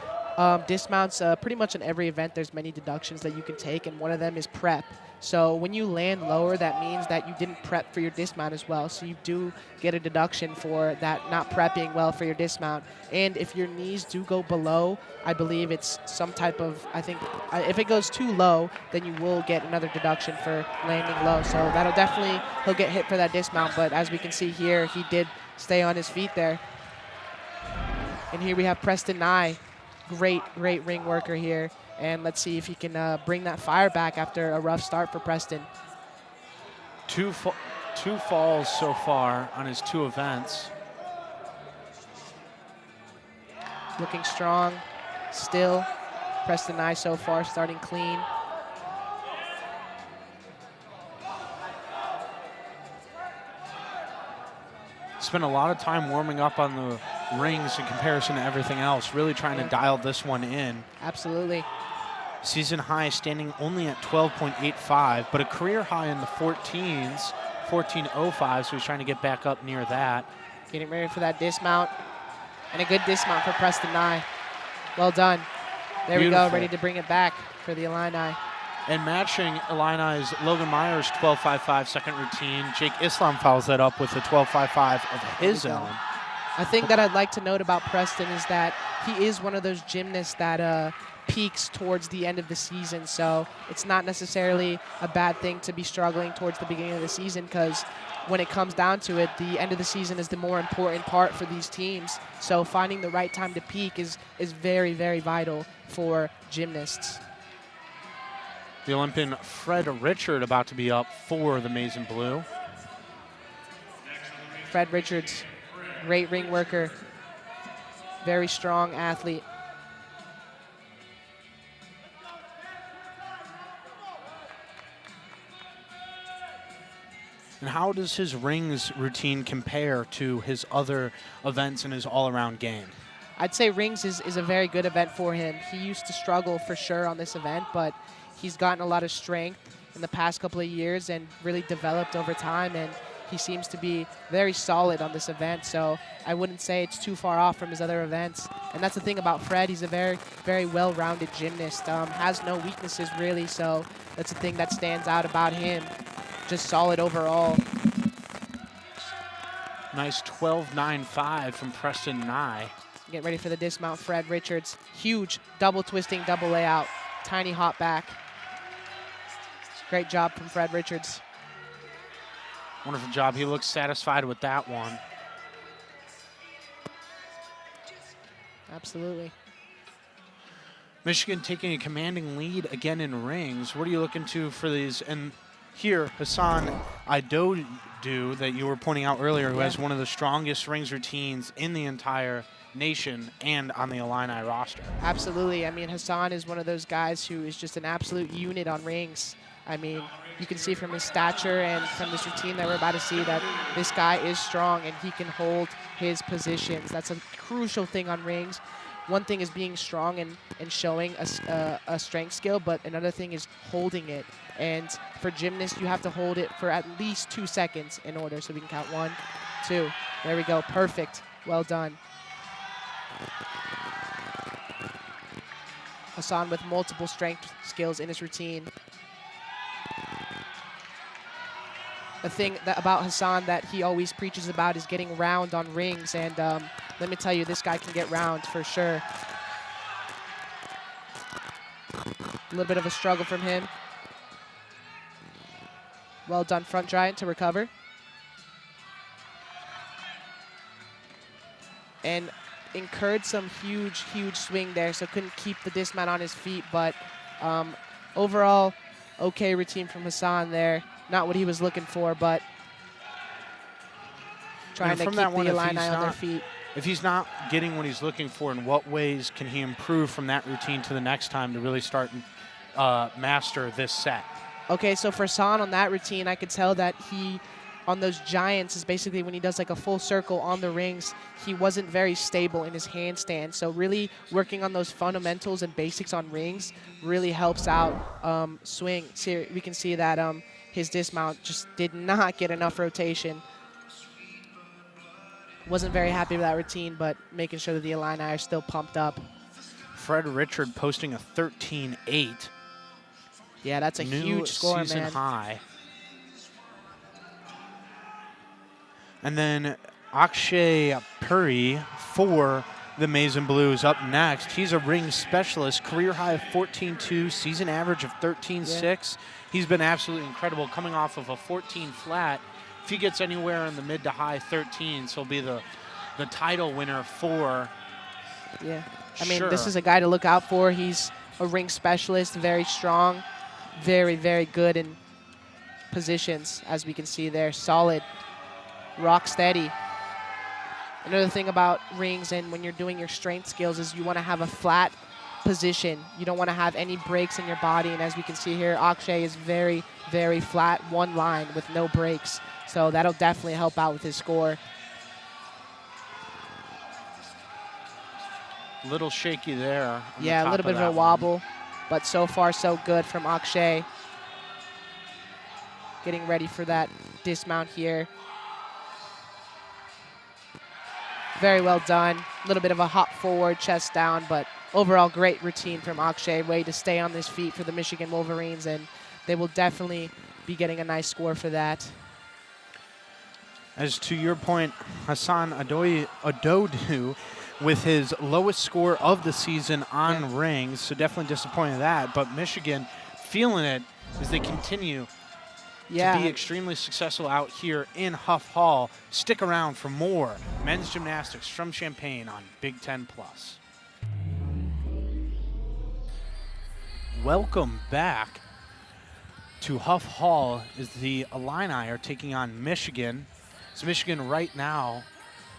Dismounts, pretty much in every event, there's many deductions that you can take, and one of them is prep. So when you land lower, that means that you didn't prep for your dismount as well. So you do get a deduction for that not prepping well for your dismount. And if your knees do go below, I believe it's some type of, if it goes too low, then you will get another deduction for landing low. So that'll definitely, he'll get hit for that dismount. But as we can see here, he did stay on his feet there. And here we have Preston Nye. Great ring worker here. And let's see if he can bring that fire back after a rough start for Preston. Two falls so far on his 2 events. Looking strong still. Preston Nye so far starting clean. Spent a lot of time warming up on the rings in comparison to everything else, really trying to dial this one in. Absolutely. Season high standing only at 12.85, but a career high in the 14s, 14.05, so he's trying to get back up near that. Getting ready for that dismount, and a good dismount for Preston Nye. Well done. There Beautiful. We go, ready to bring it back for the Illini. And matching Illini's Logan Myers' 12.55 second routine, Jake Islam follows that up with a 12.55 of his own. I think that I'd like to note about Preston is that he is one of those gymnasts that peaks towards the end of the season. So it's not necessarily a bad thing to be struggling towards the beginning of the season, because when it comes down to it, the end of the season is the more important part for these teams. So finding the right time to peak is very, very vital for gymnasts. The Olympian Fred Richard about to be up for the Maize and Blue. Fred Richards, great ring worker, very strong athlete. And how does his rings routine compare to his other events in his all-around game? I'd say rings is a very good event for him. He used to struggle for sure on this event, but he's gotten a lot of strength in the past couple of years and really developed over time, and he seems to be very solid on this event. So I wouldn't say it's too far off from his other events. And that's the thing about Fred. He's a very, very well-rounded gymnast, has no weaknesses really, so that's the thing that stands out about him. Just solid overall. Nice 12.95 from Preston Nye. Get ready for the dismount, Fred Richards. Huge double twisting, double layout, tiny hop back. Great job from Fred Richards. Wonderful job. He looks satisfied with that one. Absolutely. Michigan taking a commanding lead again in rings. What are you looking to for these? And here, Hassan Idodu, that you were pointing out earlier, who has one of the strongest rings routines in the entire nation and on the Illini roster. Absolutely. I mean, Hassan is one of those guys who is just an absolute unit on rings. I mean, you can see from his stature and from this routine that we're about to see that this guy is strong and he can hold his positions. That's a crucial thing on rings. One thing is being strong and showing a strength skill, but another thing is holding it. And for gymnasts, you have to hold it for at least 2 seconds in order. So we can count 1, 2. There we go. Perfect. Well done. Hassan with multiple strength skills in his routine. The thing about Hassan that he always preaches about is getting round on rings, and let me tell you, this guy can get round for sure. A little bit of a struggle from him. Well done, front giant to recover. And incurred some huge, huge swing there, so couldn't keep the dismount on his feet, but overall, okay routine from Hassan there. Not what he was looking for, but trying to keep the Illini on their feet. If he's not getting what he's looking for, in what ways can he improve from that routine to the next time to really start and master this set? Okay, so for Hassan on that routine, I could tell that he on those giants is basically when he does like a full circle on the rings, he wasn't very stable in his handstand. So really working on those fundamentals and basics on rings really helps out swing. So we can see that his dismount just did not get enough rotation. Wasn't very happy with that routine, but making sure that the Illini are still pumped up. Fred Richard posting a 13.8. Yeah, that's a huge score, man. New season high. And then Akshay Puri for the Maize and Blues up next. He's a ring specialist, career high of 14.2, season average of 13.6. Yeah. He's been absolutely incredible coming off of a 14 flat. If he gets anywhere in the mid to high 13s, he'll be the title winner for. Yeah, I mean, this is a guy to look out for. He's a ring specialist, very strong, very, very good in positions, as we can see there. Solid. Rock steady. Another thing about rings and when you're doing your strength skills is you want to have a flat position. You don't want to have any breaks in your body. And as we can see here, Akshay is very, very flat, one line with no breaks. So that'll definitely help out with his score. Little shaky there. Yeah, a little bit of a wobble, but so far so good from Akshay. Getting ready for that dismount here. Very well done. A little bit of a hop forward, chest down, but overall great routine from Akshay. Way to stay on his feet for the Michigan Wolverines, and they will definitely be getting a nice score for that. As to your point, Hassan Adodu with his lowest score of the season on rings, so definitely disappointed in that. But Michigan feeling it as they continue to be extremely successful out here in Huff Hall. Stick around for more men's gymnastics from Champaign on Big Ten Plus. Welcome back to Huff Hall as the Illini are taking on Michigan. It's Michigan right now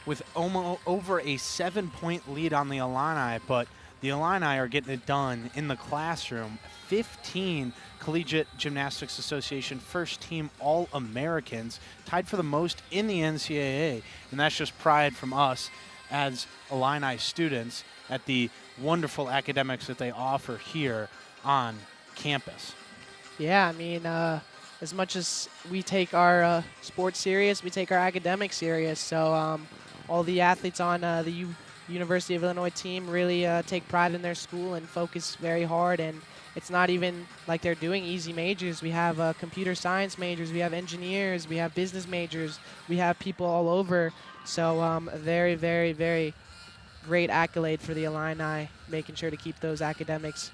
with over a 7-point lead on the Illini, but the Illini are getting it done in the classroom. 15 Collegiate Gymnastics Association first-team All-Americans, tied for the most in the NCAA. And that's just pride from us as Illini students at the wonderful academics that they offer here on campus. Yeah, I mean, as much as we take our sports serious, we take our academics serious. So all the athletes on the University of Illinois team really take pride in their school and focus very hard. And it's not even like they're doing easy majors. We have computer science majors, we have engineers, we have business majors, we have people all over. So a very, very, very great accolade for the Illini, making sure to keep those academics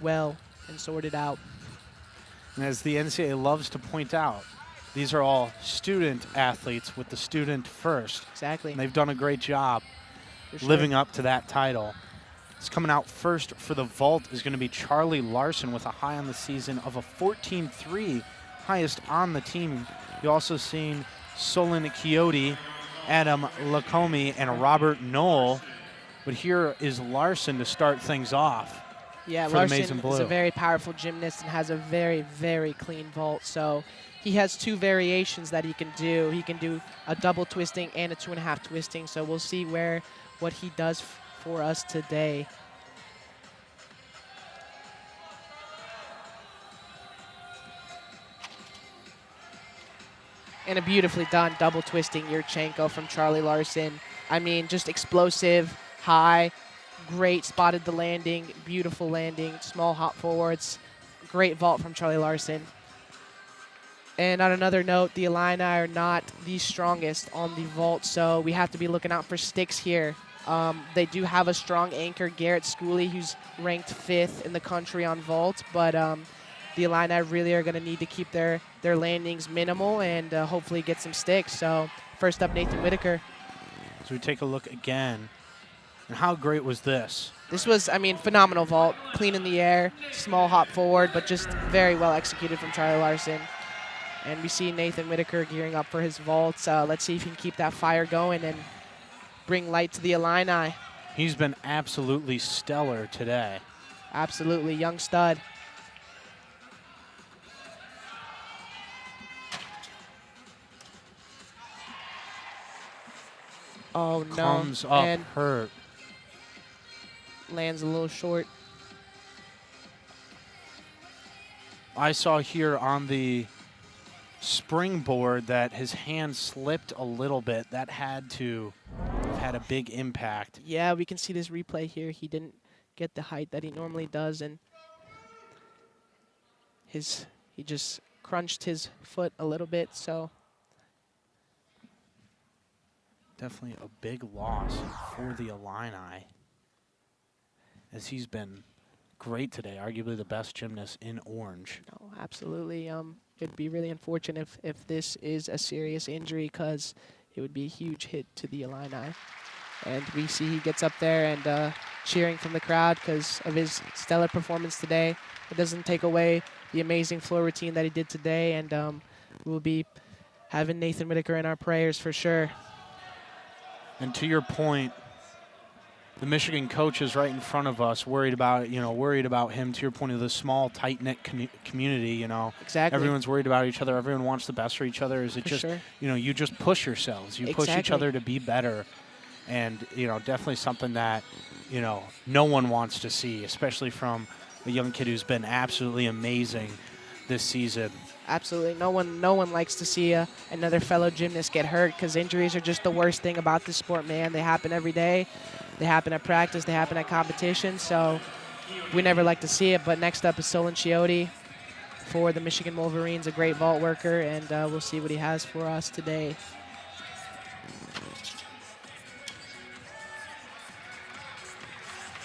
well and sorted out. And as the NCAA loves to point out, these are all student athletes with the student first. Exactly. And they've done a great job living up to that title. It's coming out first for the vault is going to be Charlie Larson with a high on the season of a 14.3, highest on the team. You also seen Solon Quixote, Adam Lacombe, and Robert Knoll. But here is Larson to start things off. Yeah, Larson is a very powerful gymnast and has a very, very clean vault. So he has two variations that he can do. He can do a double twisting and a 2.5 twisting. So we'll see what he does for us today. And a beautifully done double twisting Yurchenko from Charlie Larson. I mean, just explosive, high, great, spotted the landing, beautiful landing, small hop forwards, great vault from Charlie Larson. And on another note, the Illini are not the strongest on the vault, so we have to be looking out for sticks here. They do have a strong anchor, Garrett Schooley, who's ranked 5th in the country on vault, but the Illini really are going to need to keep their landings minimal and hopefully get some sticks. So first up, Nathan Whitaker. So we take a look again. And how great was this? This was, I mean, phenomenal vault. Clean in the air, small hop forward, but just very well executed from Charlie Larson. And we see Nathan Whitaker gearing up for his vaults. Let's see if he can keep that fire going and bring light to the Illini. He's been absolutely stellar today. Absolutely, young stud. Oh, no. Comes up And hurt. lands a little short. I saw here on the springboard that his hand slipped a little bit. That had to have had a big impact. Yeah, we can see this replay here. He didn't get the height that he normally does, and he just crunched his foot a little bit, so Definitely a big loss for the Illini, as he's been great today, arguably the best gymnast in orange. no, absolutely. It'd be really unfortunate if this is a serious injury, because it would be a huge hit to the Illini. And we see he gets up there and cheering from the crowd because of his stellar performance today. It doesn't take away the amazing floor routine that he did today, and we'll be having Nathan Whitaker in our prayers for sure. And to your point, the Michigan coach is right in front of us, worried about him. To your point of the small, tight-knit community, Exactly. everyone's worried about each other. Everyone wants the best for each other. Is it For just, sure. you just push yourselves. You push each Exactly. other to be better. And, definitely something that, no one wants to see, especially from a young kid who's been absolutely amazing this season. Absolutely. No one likes to see another fellow gymnast get hurt, because injuries are just the worst thing about this sport, man. They happen every day. They happen at practice. They happen at competition. So we never like to see it. But next up is Solon Chiotti for the Michigan Wolverines, a great vault worker, and we'll see what he has for us today.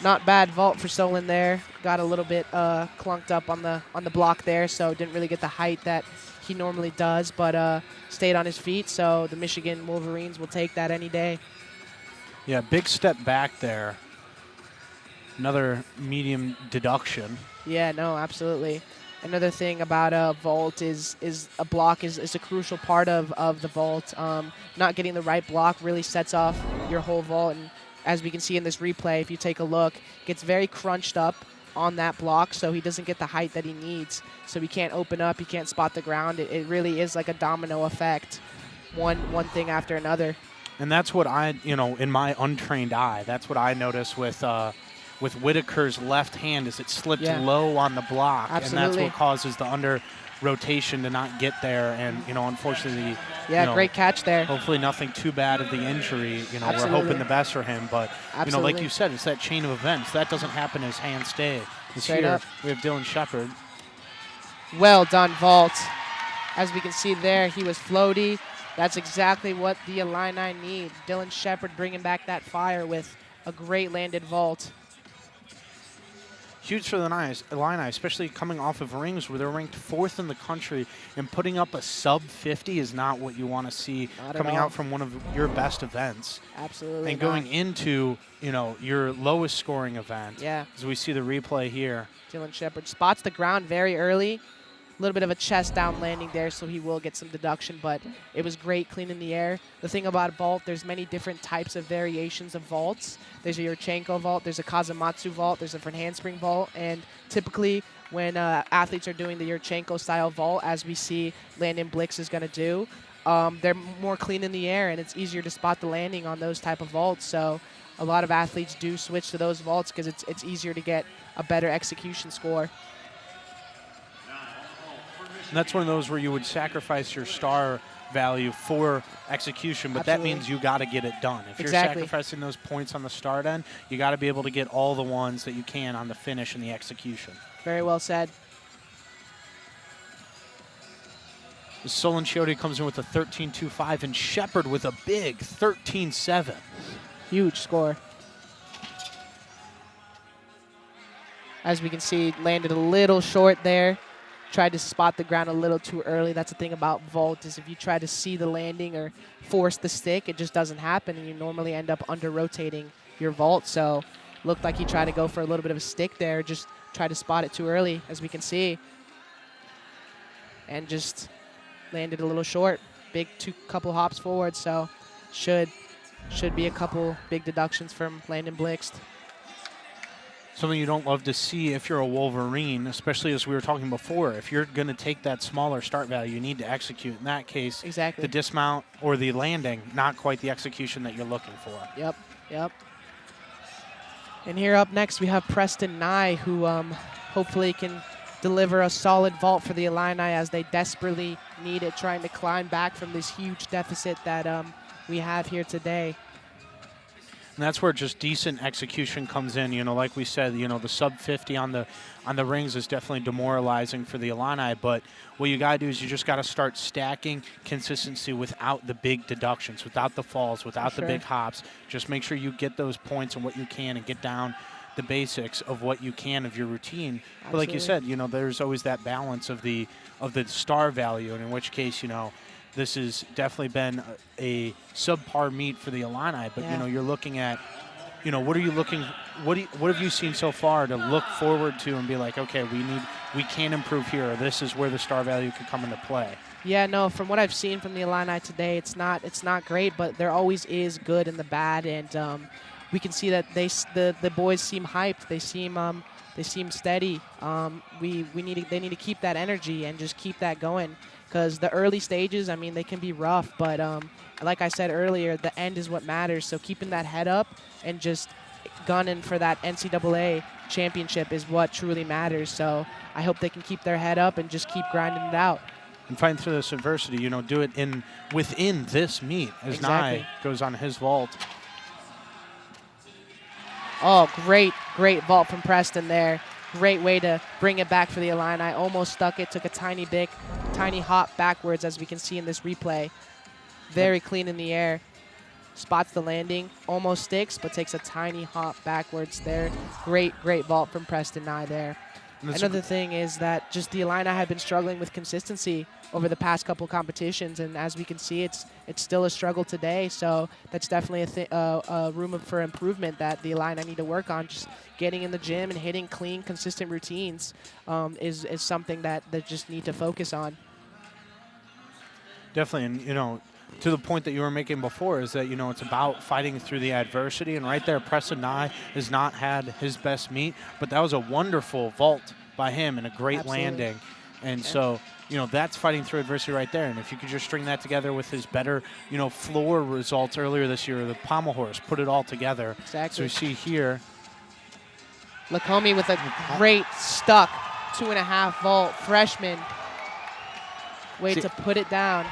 Not bad vault for Solon there. Got a little bit clunked up on the block there, so didn't really get the height that he normally does, but stayed on his feet. So the Michigan Wolverines will take that any day. Yeah, big step back there. Another medium deduction. Yeah, no, absolutely. Another thing about a vault is a block is a crucial part of the vault. Not getting the right block really sets off your whole vault, and as we can see in this replay, if you take a look, gets very crunched up on that block, so he doesn't get the height that he needs. So he can't open up, he can't spot the ground. It really is like a domino effect, one thing after another. And that's what I, in my untrained eye, that's what I noticed with Whitaker's left hand, is it slipped low on the block. Absolutely. And that's what causes the under rotation to not get there. And, unfortunately, great catch there. Hopefully nothing too bad of the injury. We're Absolutely. hoping the best for him. But, Absolutely. like you said, it's that chain of events. That doesn't happen as hands stay. Straight here, up. we have Dylan Shepard. Well done, vault. As we can see there, he was floaty. That's exactly what the Illini need. Dylan Shepard bringing back that fire with a great landed vault. Huge for the Illini, especially coming off of rings where they're ranked 4th in the country, and putting up a sub 50 is not what you want to see coming out from one of your best events. Absolutely. And going into, your lowest scoring event. Yeah. As we see the replay here. Dylan Shepard spots the ground very early. A little bit of a chest down landing there, so he will get some deduction, but it was great clean in the air. The thing about vault, there's many different types of variations of vaults. There's a Yurchenko vault, there's a Kazumatsu vault, there's a front handspring vault, and typically when athletes are doing the Yurchenko style vault, as we see Landon Blix is going to do, they're more clean in the air, and it's easier to spot the landing on those type of vaults. So a lot of athletes do switch to those vaults because it's easier to get a better execution score. And that's one of those where you would sacrifice your star value for execution, but Absolutely. that means you got to get it done. If Exactly. you're sacrificing those points on the start end, you got to be able to get all the ones that you can on the finish and the execution. Very well said. Solon Chiotti comes in with a 13.25, and Shepard with a big 13.7. Huge score. As we can see, landed a little short there. Tried to spot the ground a little too early. That's the thing about vault, is if you try to see the landing or force the stick, it just doesn't happen, and you normally end up under-rotating your vault. So looked like he tried to go for a little bit of a stick there, just tried to spot it too early, as we can see. And just landed a little short. Big couple hops forward, so should be a couple big deductions from Landon Blixt. something you don't love to see if you're a Wolverine, especially as we were talking before. If you're going to take that smaller start value, you need to execute. In that case, Exactly. the dismount or the landing, not quite the execution that you're looking for. Yep, yep. And here up next, we have Preston Nye, who hopefully can deliver a solid vault for the Illini as they desperately need it, trying to climb back from this huge deficit that we have here today. And that's where just decent execution comes in. You know, like we said, you know, the sub 50 on the rings is definitely demoralizing for the Illini. But what you got to do is you just got to start stacking consistency without the big deductions, without the falls, without the big hops. Just make sure you get those points and what you can and get down the basics of what you can of your routine. Absolutely. But like you said, you know, there's always that balance of the star value, and in which case, you know, this has definitely been a subpar meet for the Illini, but you know, you're looking at, you know, what have you seen so far to look forward to and be like, okay, we can improve here, or this is where the star value could come into play? Yeah, no, from what I've seen from the Illini today, it's not great, but there always is good in the bad, and we can see that the boys seem hyped. They seem steady. They need to keep that energy and just keep that going. Because the early stages, I mean, they can be rough, but like I said earlier, the end is what matters. So keeping that head up and just gunning for that NCAA championship is what truly matters. So I hope they can keep their head up and just keep grinding it out. And fighting through this adversity, you know, do it within this meet as Nye goes on his vault. Oh, great vault from Preston there. Great way to bring it back for the Illini. Almost stuck it, took a tiny hop backwards, as we can see in this replay. Very clean in the air. Spots the landing, almost sticks, but takes a tiny hop backwards there. Great vault from Preston Nye there. Another thing is that just the Illini have been struggling with consistency over the past couple competitions, and as we can see, it's still a struggle today. So that's definitely a room for improvement that the Illini need to work on. Just getting in the gym and hitting clean, consistent routines is something that they just need to focus on. Definitely, and you know, to the point that you were making before is that, you know, it's about fighting through the adversity, and right there, Preston Nye has not had his best meet, but that was a wonderful vault by him and a great landing. And so, you know, that's fighting through adversity right there. And if you could just string that together with his better, you know, floor results earlier this year, the pommel horse, put it all together. Exactly. So we see here. Lacombe with a great stuck 2.5 vault, freshman. Way to put it down.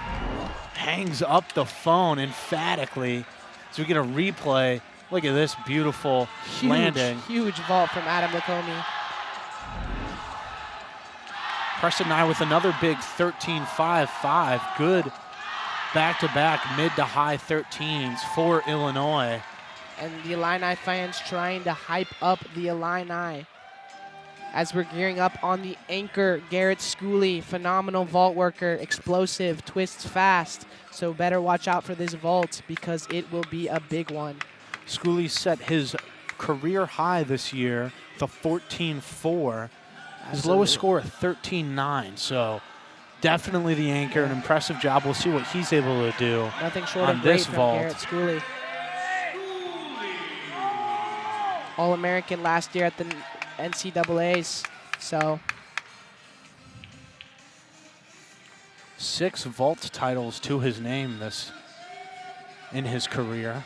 Hangs up the phone emphatically. So we get a replay. Look at this beautiful landing. Huge vault from Adam Lacombe. Preston Nye with another big 13.55. Good back-to-back mid to high 13s for Illinois. And the Illini fans trying to hype up the Illini as we're gearing up on the anchor, Garrett Schooley, phenomenal vault worker, explosive, twists fast. So better watch out for this vault because it will be a big one. Schooley set his career high this year, the 14.4. His lowest score, 13.9. So definitely the anchor, an impressive job. We'll see what he's able to do. Nothing short on of great this from vault. Garrett Schooley. All-American last year at the NCAAs. So 6 vault titles to his name in his career.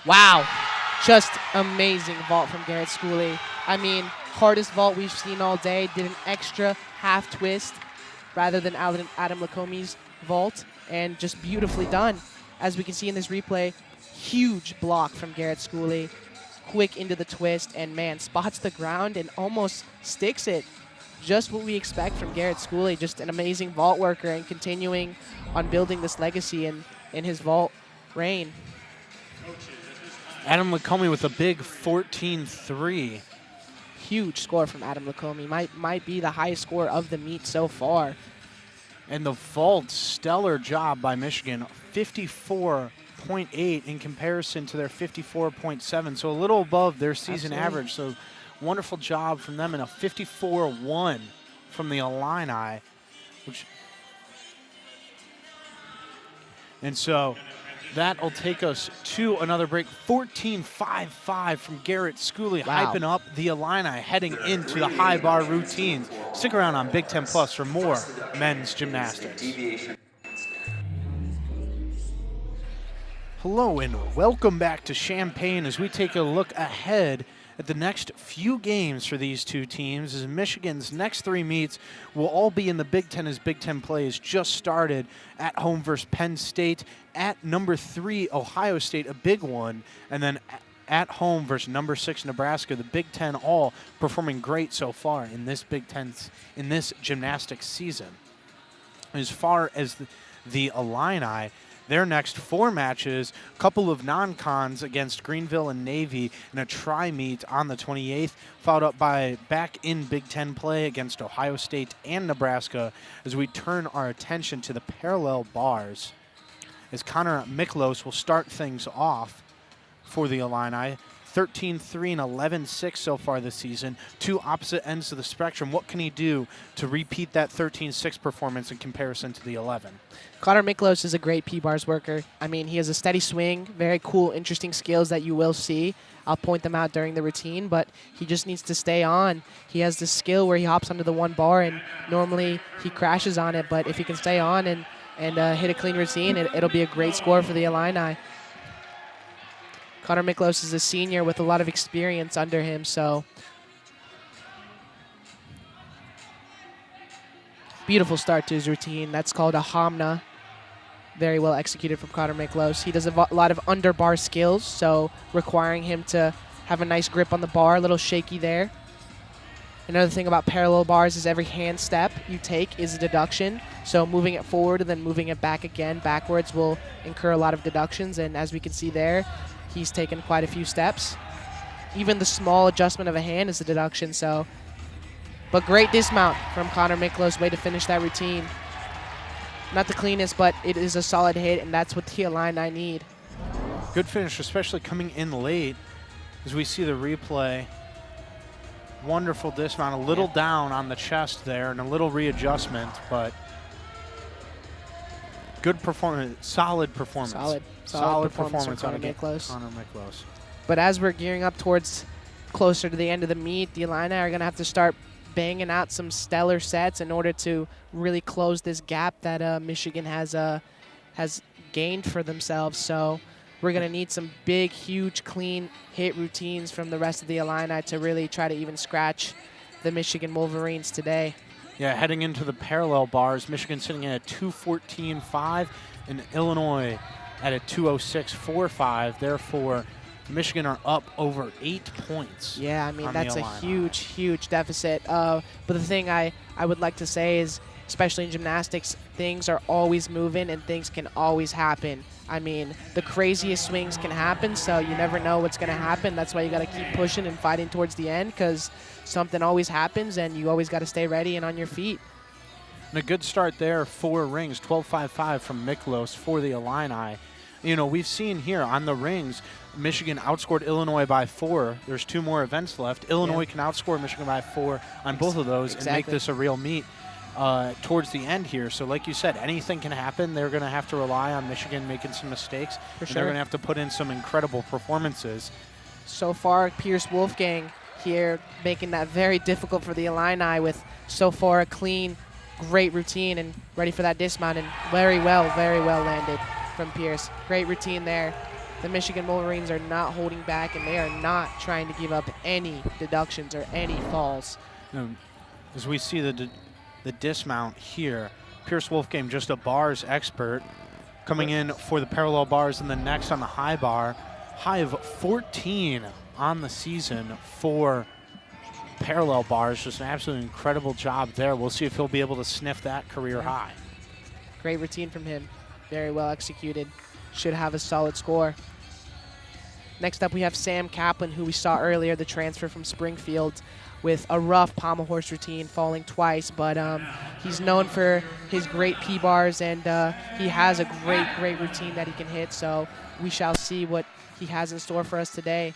Wow, just amazing vault from Garrett Schooley. I mean, hardest vault we've seen all day. Did an extra half twist rather than Adam Lacombe's vault, and just beautifully done. As we can see in this replay, huge block from Garrett Schooley. Quick into the twist, and man, spots the ground and almost sticks it. Just what we expect from Garrett Schooley, just an amazing vault worker and continuing on building this legacy in his vault reign. Adam Lacombe with a big 14.3. Huge score from Adam Lacombe. Might be the highest score of the meet so far. And the vault, stellar job by Michigan, 54.8 in comparison to their 54.7, so a little above their season average. So wonderful job from them, and a 54.1 from the Illini, which And so that'll take us to another break. 14.55 from Garrett Schooley, Wow. hyping up the Illini heading into the high bar routines. Stick around on Big Ten Plus for more men's gymnastics. Hello and welcome back to Champaign as we take a look ahead at the next few games for these two teams, as Michigan's next 3 meets will all be in the Big Ten as Big Ten play has just started. At home versus Penn State, at number 3 Ohio State, a big one, and then at home versus number 6 Nebraska. The Big Ten all performing great so far in this Big Ten, in this gymnastics season. As far as the Illini, their next 4 matches, a couple of non-cons against Greenville and Navy in a tri-meet on the 28th, followed up by back in Big Ten play against Ohio State and Nebraska, as we turn our attention to the parallel bars, as Connor Miklos will start things off for the Illini. 13-3 and 11-6 so far this season. 2 opposite ends of the spectrum. What can he do to repeat that 13-6 performance in comparison to the 11? Connor Miklos is a great P-bars worker. I mean, he has a steady swing, very cool, interesting skills that you will see. I'll point them out during the routine, but he just needs to stay on. He has this skill where he hops onto the 1 bar, and normally he crashes on it, but if he can stay on and hit a clean routine, it'll be a great score for the Illini. Connor Miklos is a senior with a lot of experience under him, so beautiful start to his routine. That's called a Hamna. Very well executed from Connor Miklos. He does a lot of under-bar skills, so requiring him to have a nice grip on the bar, a little shaky there. Another thing about parallel bars is every hand step you take is a deduction, so moving it forward and then moving it back again backwards will incur a lot of deductions, and as we can see there, he's taken quite a few steps. Even the small adjustment of a hand is a deduction, so. But great dismount from Connor Miklos, way to finish that routine. Not the cleanest, but it is a solid hit, and that's what the Illini need. Good finish, especially coming in late, as we see the replay. Wonderful dismount, a little down on the chest there, and a little readjustment, but good performance, solid performance. Solid performance from on Connor Miklos. Connor Miklos. But as we're gearing up towards closer to the end of the meet, the Illini are going to have to start banging out some stellar sets in order to really close this gap that Michigan has gained for themselves. So we're going to need some big, huge, clean hit routines from the rest of the Illini to really try to even scratch the Michigan Wolverines today. Yeah, heading into the parallel bars, Michigan sitting at a 2:14.5 and Illinois at a 2:06.45. Therefore, Michigan are up over 8 points. Yeah, I mean, that's a huge, huge deficit. But the thing I would like to say is, especially in gymnastics, things are always moving and things can always happen. I mean, the craziest swings can happen, so you never know what's going to happen. That's why you got to keep pushing and fighting towards the end, because something always happens and you always got to stay ready and on your feet. And a good start there, 4 rings, 12.55 from Miklos for the Illini. You know, we've seen here on the rings, Michigan outscored Illinois by 4. There's 2 more events left. Illinois can outscore Michigan by 4 on both of those and make this a real meet towards the end here. So like you said, anything can happen. They're going to have to rely on Michigan making some mistakes. For sure. They're going to have to put in some incredible performances. So far, Pierce Wolfgang here making that very difficult for the Illini with so far a clean, great routine and ready for that dismount, and very well landed from Pierce. Great routine there. The Michigan Wolverines are not holding back, and they are not trying to give up any deductions or any falls. As we see the dismount here, Pierce Wolfgang, just a bars expert, coming in for the parallel bars and then next on the high bar. High of 14 on the season for parallel bars. Just an absolutely incredible job there. We'll see if he'll be able to sniff that career high. Great routine from him. Very well executed. Should have a solid score. Next up, we have Sam Kaplan, who we saw earlier, the transfer from Springfield, with a rough pommel horse routine, falling twice. But he's known for his great P-bars, and he has a great routine that he can hit. So we shall see what he has in store for us today.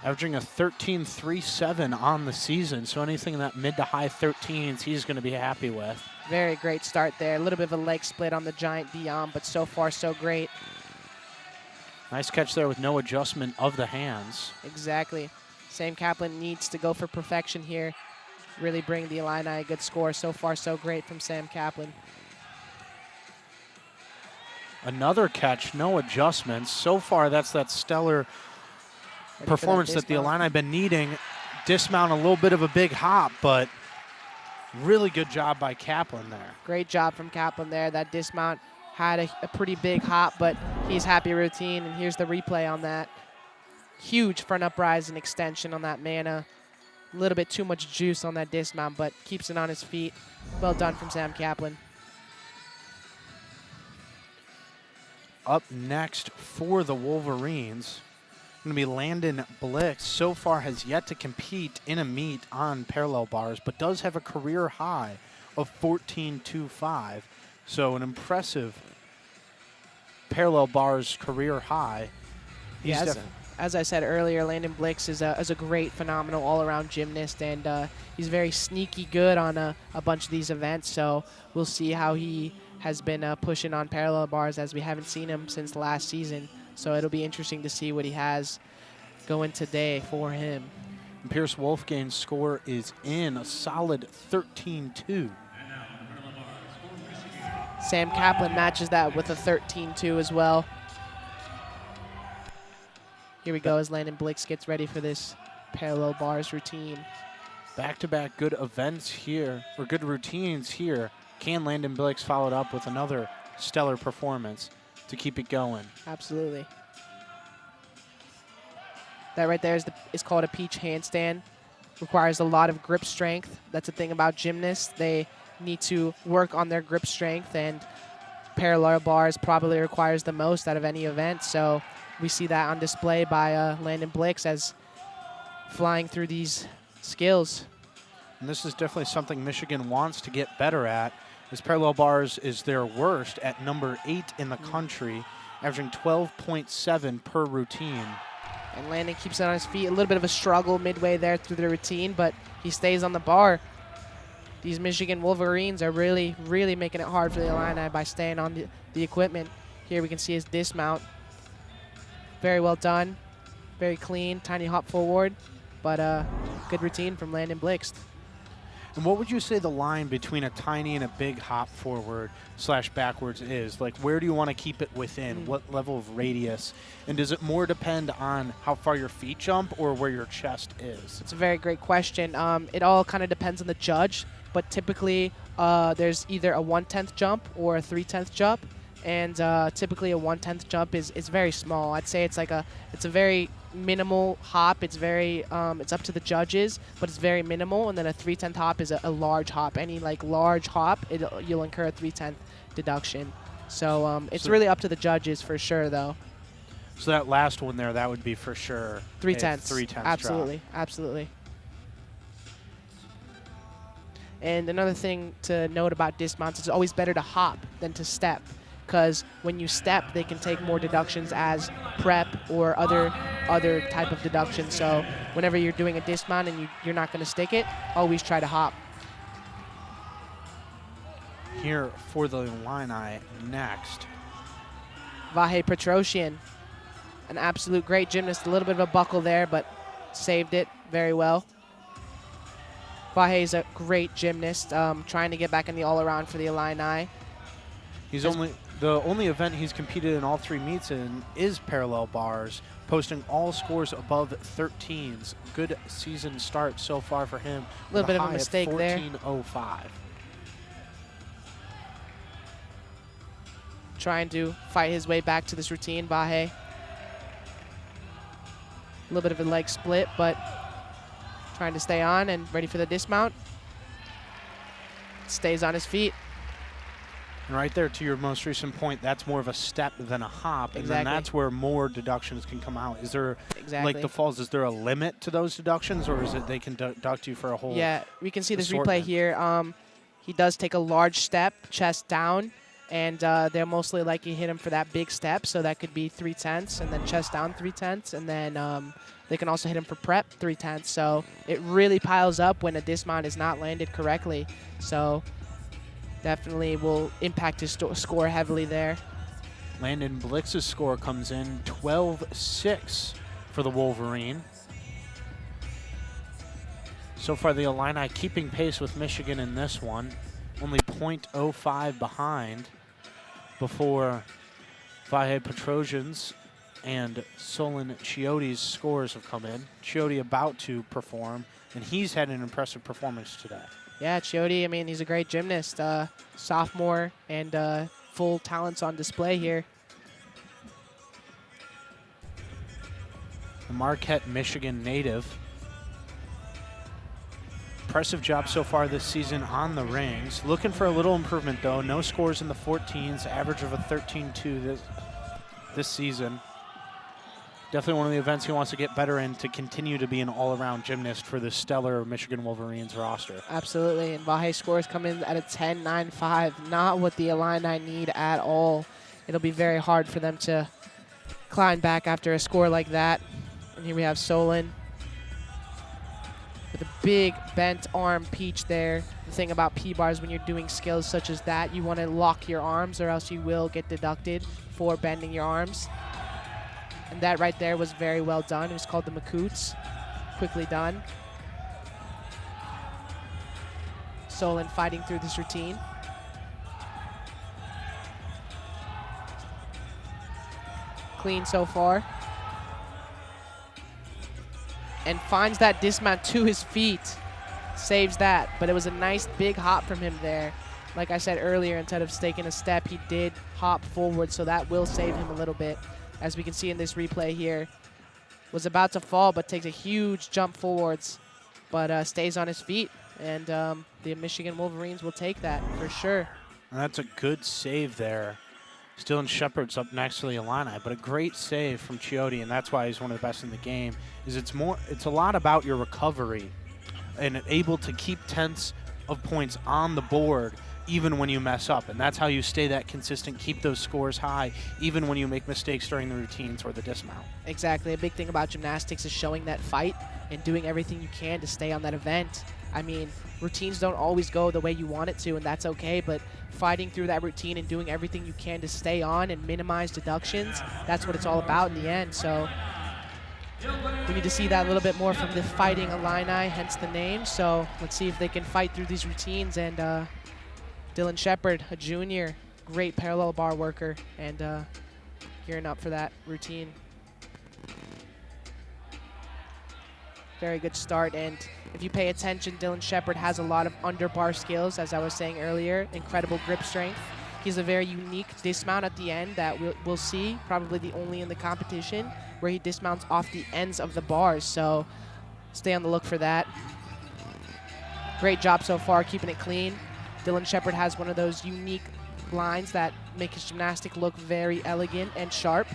Averaging a 13.37 on the season, so anything in that mid to high 13s he's going to be happy with. Very great start there. A little bit of a leg split on the giant Dion, but so far so great. Nice catch there with no adjustment of the hands. Exactly. Sam Kaplan needs to go for perfection here. Really bring the Illini a good score. So far so great from Sam Kaplan. Another catch, no adjustments. So far, that's that stellar performance that the Illini have been needing. Dismount, a little bit of a big hop, but really good job by Kaplan there. Great job from Kaplan there. That dismount had a pretty big hop, but he's happy routine, and here's the replay on that. Huge front uprise and extension on that Mana. A little bit too much juice on that dismount, but keeps it on his feet. Well done from Sam Kaplan. Up next for the Wolverines, going to be Landon Blix. So far has yet to compete in a meet on parallel bars, but does have a career high of 14.25. So an impressive parallel bars career high. Yes, as I said earlier, Landon Blix is a great, phenomenal all-around gymnast, and he's very sneaky good on a bunch of these events. So we'll see how he has been pushing on parallel bars, as we haven't seen him since last season. So it'll be interesting to see what he has going today for him. Pierce Wolfgang's score is in a solid 13.2. Sam Kaplan matches that with a 13.2 as well. Here we go as Landon Blix gets ready for this parallel bars routine. Back-to-back good events here, or good routines here. Can Landon Blix follow it up with another stellar performance to keep it going? Absolutely. That right there is called a peach handstand. Requires a lot of grip strength. That's the thing about gymnasts. They need to work on their grip strength, and parallel bars probably requires the most out of any event. So we see that on display by Landon Blix as flying through these skills. And this is definitely something Michigan wants to get better at, as parallel bars is their worst at number 8 in the country, averaging 12.7 per routine. And Landon keeps it on his feet. A little bit of a struggle midway there through the routine, but he stays on the bar. These Michigan Wolverines are really, really making it hard for the Illini by staying on the equipment. Here we can see his dismount. Very well done. Very clean, tiny hop forward, but good routine from Landon Blix. And what would you say the line between a tiny and a big hop forward / backwards is? Like, where do you want to keep it within? What level of radius? And does it more depend on how far your feet jump or where your chest is? It's a very great question. It all kind of depends on the judge, but typically there's either a 1/10 jump or a 3/10 jump. And typically a 1/10 jump is very small. I'd say it's a very minimal hop. It's very it's up to the judges, but it's very minimal. And then a 3/10 hop is a large hop. Any large hop, you'll incur a 3/10 deduction. So it's really up to the judges for sure, though. So that last one there, that would be for sure 3/10. 3/10 Absolutely, drop. absolutely. And another thing to note about dismounts, it's always better to hop than to step, because when you step, they can take more deductions as prep or other type of deductions. So whenever you're doing a dismount and you're not going to stick it, always try to hop. Here for the Illini next. Vahe Petrosyan, an absolute great gymnast. A little bit of a buckle there, but saved it very well. Vahe is a great gymnast, trying to get back in the all-around for the Illini. The only event he's competed in all 3 meets in is parallel bars, posting all scores above 13s. Good season start so far for him. A little bit of a mistake there. 14.05. Trying to fight his way back to this routine, Vahe. A little bit of a leg split, but trying to stay on and ready for the dismount. Stays on his feet. And right there, to your most recent point, that's more of a step than a hop. Exactly. And then that's where more deductions can come out. Is there, like the falls, is there a limit to those deductions, or is it they can deduct you for a whole Yeah, we can see this assortment? replay here. He does take a large step, chest down, and they're mostly likely to hit him for that big step. So that could be 3/10, and then chest down 3/10, and then they can also hit him for prep 3/10. So it really piles up when a dismount is not landed correctly. So definitely will impact his score heavily there. Landon Blix's score comes in 12-6 for the Wolverine. So far, the Illini keeping pace with Michigan in this one. Only .05 behind before Vahe Petrosian's and Solon Chiody's scores have come in. Chiody about to perform, and he's had an impressive performance today. Yeah, Chiody, I mean, he's a great gymnast. Sophomore and full talents on display here. The Marquette, Michigan native. Impressive job so far this season on the rings. Looking for a little improvement, though. No scores in the 14s, average of a 13-2 this season. Definitely one of the events he wants to get better in to continue to be an all-around gymnast for the stellar Michigan Wolverines roster. Absolutely, and Vahe's scores come in at a 10.95, not what the Illini need at all. It'll be very hard for them to climb back after a score like that. And here we have Solon with a big bent arm peach there. The thing about P-bars when you're doing skills such as that, you want to lock your arms or else you will get deducted for bending your arms. And that right there was very well done. It was called the Makoots. Quickly done. Solon fighting through this routine. Clean so far. And finds that dismount to his feet. Saves that, but it was a nice big hop from him there. Like I said earlier, instead of taking a step, he did hop forward, so that will save him a little bit. As we can see in this replay here, was about to fall, but takes a huge jump forwards, but stays on his feet. And the Michigan Wolverines will take that for sure. And that's a good save there. Dylan Shepard's up next to the Illini, but a great save from Chiody, and that's why he's one of the best in the game. It's a lot about your recovery and able to keep tenths of points on the board even when you mess up, and that's how you stay that consistent, keep those scores high, even when you make mistakes during the routines or the dismount. Exactly. A big thing about gymnastics is showing that fight and doing everything you can to stay on that event. I mean, routines don't always go the way you want it to, and that's okay, but fighting through that routine and doing everything you can to stay on and minimize deductions, that's what it's all about in the end. So we need to see that a little bit more from the Fighting Illini, hence the name. So let's see if they can fight through these routines. And Dylan Shepard, a junior, great parallel bar worker, and gearing up for that routine. Very good start, and if you pay attention, Dylan Shepard has a lot of underbar skills, as I was saying earlier, incredible grip strength. He's a very unique dismount at the end that we'll see, probably the only in the competition, where he dismounts off the ends of the bars, so stay on the look for that. Great job so far, keeping it clean. Dylan Shepard has one of those unique lines that make his gymnastic look very elegant and sharp.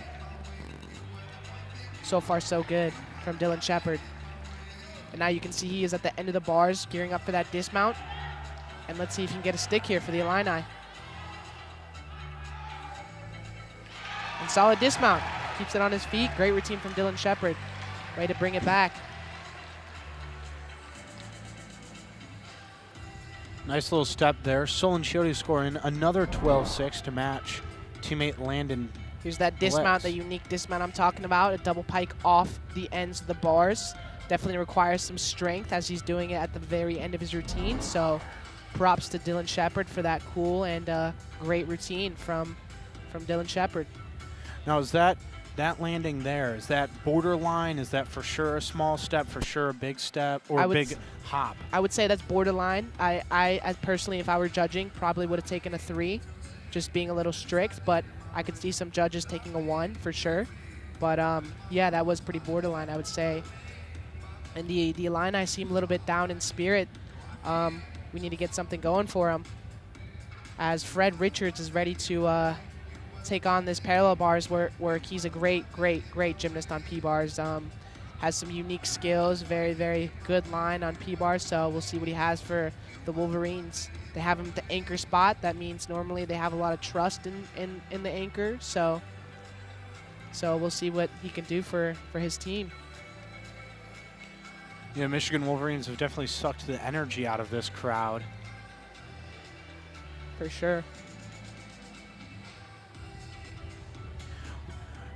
So far, so good from Dylan Shepard. And now you can see he is at the end of the bars, gearing up for that dismount. And let's see if he can get a stick here for the Illini. And solid dismount. Keeps it on his feet. Great routine from Dylan Shepard. Ready to bring it back. Nice little step there. Solon Chiody scoring another 12-6 to match teammate Landon. Here's that dismount, the unique dismount I'm talking about. A double pike off the ends of the bars. Definitely requires some strength as he's doing it at the very end of his routine. So props to Dylan Shepard for that cool and great routine from Dylan Shepard. Now, is that landing there, is that borderline? Is that for sure a small step, for sure a big step, or a big hop? I would say that's borderline. I personally, if I were judging, probably would have taken a 3, just being a little strict, but I could see some judges taking a 1 for sure. But yeah, that was pretty borderline, I would say. And the Illini seem a little bit down in spirit. We need to get something going for them, as Fred Richards is ready to take on this parallel bars work. He's a great gymnast on P-bars. Has some unique skills, very good line on P-bars, so we'll see what he has for the Wolverines. They have him at the anchor spot. That means normally they have a lot of trust in the anchor, so we'll see what he can do for his team. Yeah, Michigan Wolverines have definitely sucked the energy out of this crowd. For sure.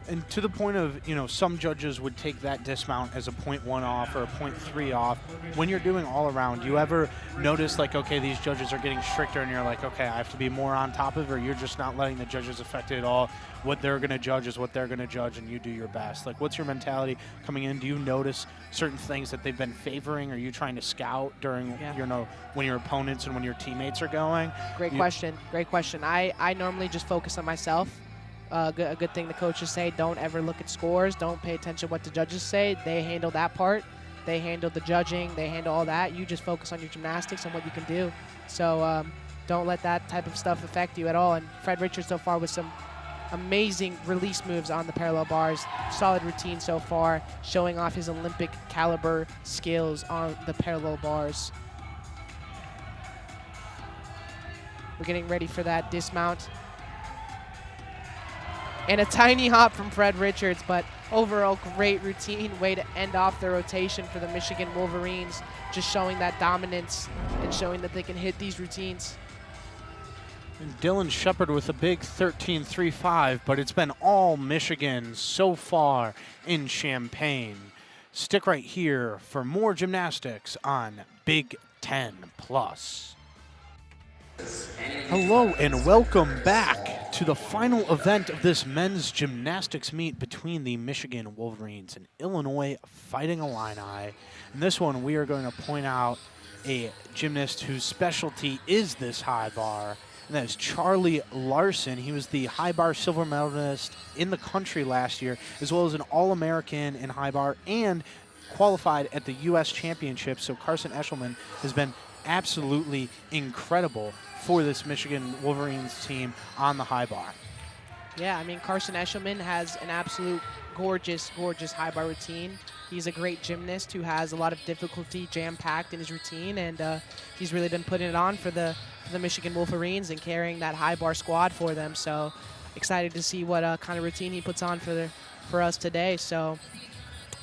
And to the point of, some judges would take that dismount as a 0.1 off or a 0.3 off. When you're doing all around, do you ever notice like, okay, these judges are getting stricter and you're like, okay, I have to be more on top of it, or you're just not letting the judges affect it at all? What they're going to judge is what they're going to judge, and you do your best. Like, what's your mentality coming in? Do you notice certain things that they've been favoring? Are you trying to scout during, when your opponents and when your teammates are going? Great question. I normally just focus on myself. A good thing the coaches say, don't ever look at scores. Don't pay attention to what the judges say. They handle that part. They handle the judging. They handle all that. You just focus on your gymnastics and what you can do. So don't let that type of stuff affect you at all. And Fred Richards so far with some amazing release moves on the parallel bars. Solid routine so far, showing off his Olympic caliber skills on the parallel bars. We're getting ready for that dismount. And a tiny hop from Fred Richards, but overall great routine. Way to end off the rotation for the Michigan Wolverines, just showing that dominance and showing that they can hit these routines. And Dylan Shepard with a big 13.35, but it's been all Michigan so far in Champaign. Stick right here for more gymnastics on Big Ten Plus. Hello and welcome back to the final event of this men's gymnastics meet between the Michigan Wolverines and Illinois Fighting Illini. In this one, we are going to point out a gymnast whose specialty is this high bar, and that is Charlie Larson. He was the high bar silver medalist in the country last year, as well as an All-American in high bar and qualified at the U.S. Championship. So Carson Eshelman has been absolutely incredible for this Michigan Wolverines team on the high bar. Yeah, I mean, Carson Eshelman has an absolute gorgeous high bar routine. He's a great gymnast who has a lot of difficulty jam-packed in his routine, and he's really been putting it on for the Michigan Wolverines and carrying that high bar squad for them. So excited to see what kind of routine he puts on for us today. So,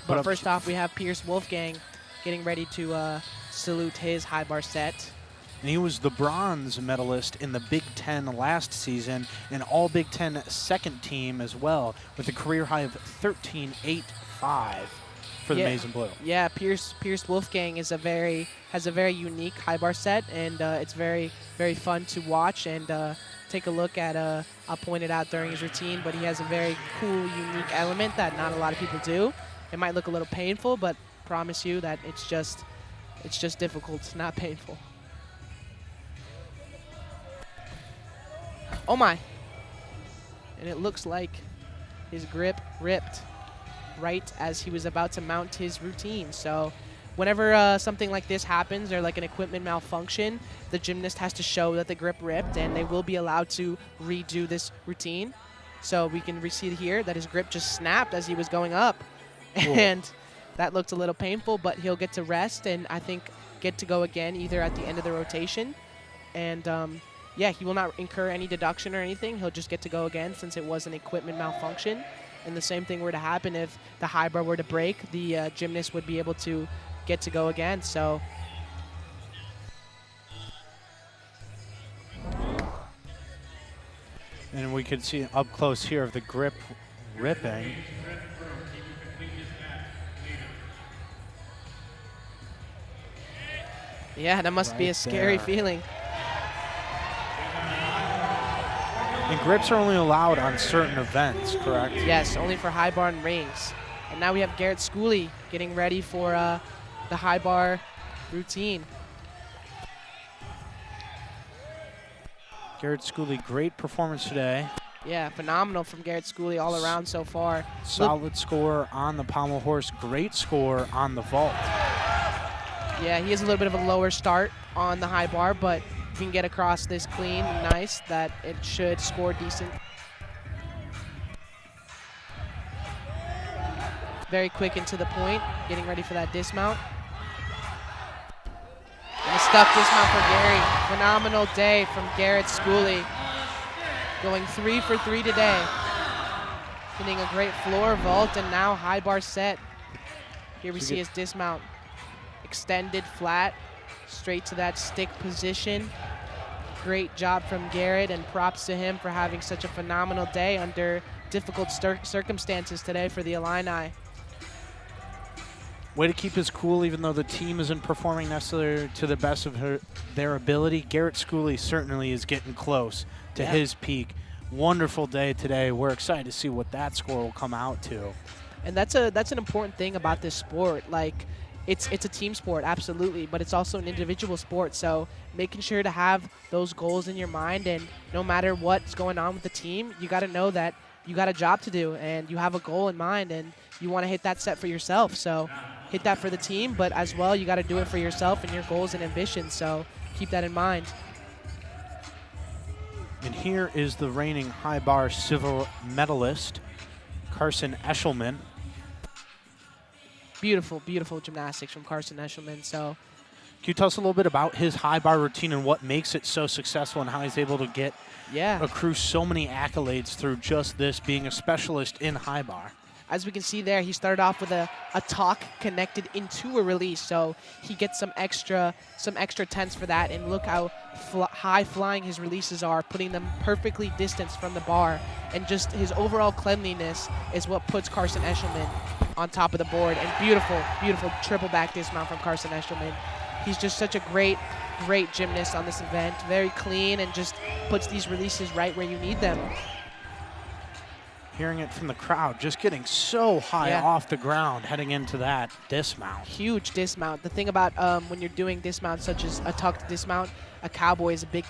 but first off, we have Pierce Wolfgang getting ready to salute his high bar set. And he was the bronze medalist in the Big Ten last season, and all Big Ten second team as well, with a career high of 13.85 for the Maize and Blue. Yeah, Pierce Wolfgang has a very unique high bar set, and it's very fun to watch and take a look at. I'll point it out during his routine, but he has a very cool, unique element that not a lot of people do. It might look a little painful, but promise you that it's just difficult, not painful. Oh my. And it looks like his grip ripped right as he was about to mount his routine. So whenever something like this happens, or like an equipment malfunction, the gymnast has to show that the grip ripped, and they will be allowed to redo this routine. So we can see here that his grip just snapped as he was going up. Cool. And that looked a little painful, but he'll get to rest and I think get to go again either at the end of the rotation. And yeah, he will not incur any deduction or anything. He'll just get to go again since it was an equipment malfunction. And the same thing were to happen if the high bar were to break, the gymnast would be able to get to go again. So and we could see up close here of the grip ripping. Yeah, that must be a scary feeling. And grips are only allowed on certain events, correct? Yes, only for high bar and rings. And now we have Garrett Schooley getting ready for the high bar routine. Garrett Schooley, great performance today. Yeah, phenomenal from Garrett Schooley all around so far. Solid score on the pommel horse, great score on the vault. Yeah, he has a little bit of a lower start on the high bar, but if he can get across this clean and nice, that it should score decent. Very quick and to the point, getting ready for that dismount. And a stuck dismount for Gary. Phenomenal day from Garrett Schooley. Going 3 for 3 today. Hitting a great floor vault and now high bar set. Here we see his dismount. Extended flat, straight to that stick position. great job from Garrett, and props to him for having such a phenomenal day under difficult circumstances today for the Illini. Way to keep his cool even though the team isn't performing necessarily to the best of their ability. Garrett Schooley certainly is getting close to his peak. Wonderful day today. We're excited to see what that score will come out to. And that's an important thing about this sport. Like, it's a team sport, absolutely, but it's also an individual sport. So making sure to have those goals in your mind, and no matter what's going on with the team, you got to know that you got a job to do and you have a goal in mind and you want to hit that set for yourself. So hit that for the team, but as well, you got to do it for yourself and your goals and ambitions. So keep that in mind. And here is the reigning high bar silver medalist, Carson Eshelman. Beautiful, beautiful gymnastics from Carson Eshelman. So, can you tell us a little bit about his high bar routine and what makes it so successful and how he's able to accrue so many accolades through just this, being a specialist in high bar? As we can see there, he started off with a talk connected into a release, so he gets some extra tense for that. And look how high flying his releases are, putting them perfectly distanced from the bar. And just his overall cleanliness is what puts Carson Eshelman on top of the board. And beautiful, beautiful triple back dismount from Carson Eshelman. He's just such a great gymnast on this event. Very clean and just puts these releases right where you need them. Hearing it from the crowd, just getting so high off the ground heading into that dismount. Huge dismount. The thing about when you're doing dismounts such as a tucked dismount, a cowboy is a big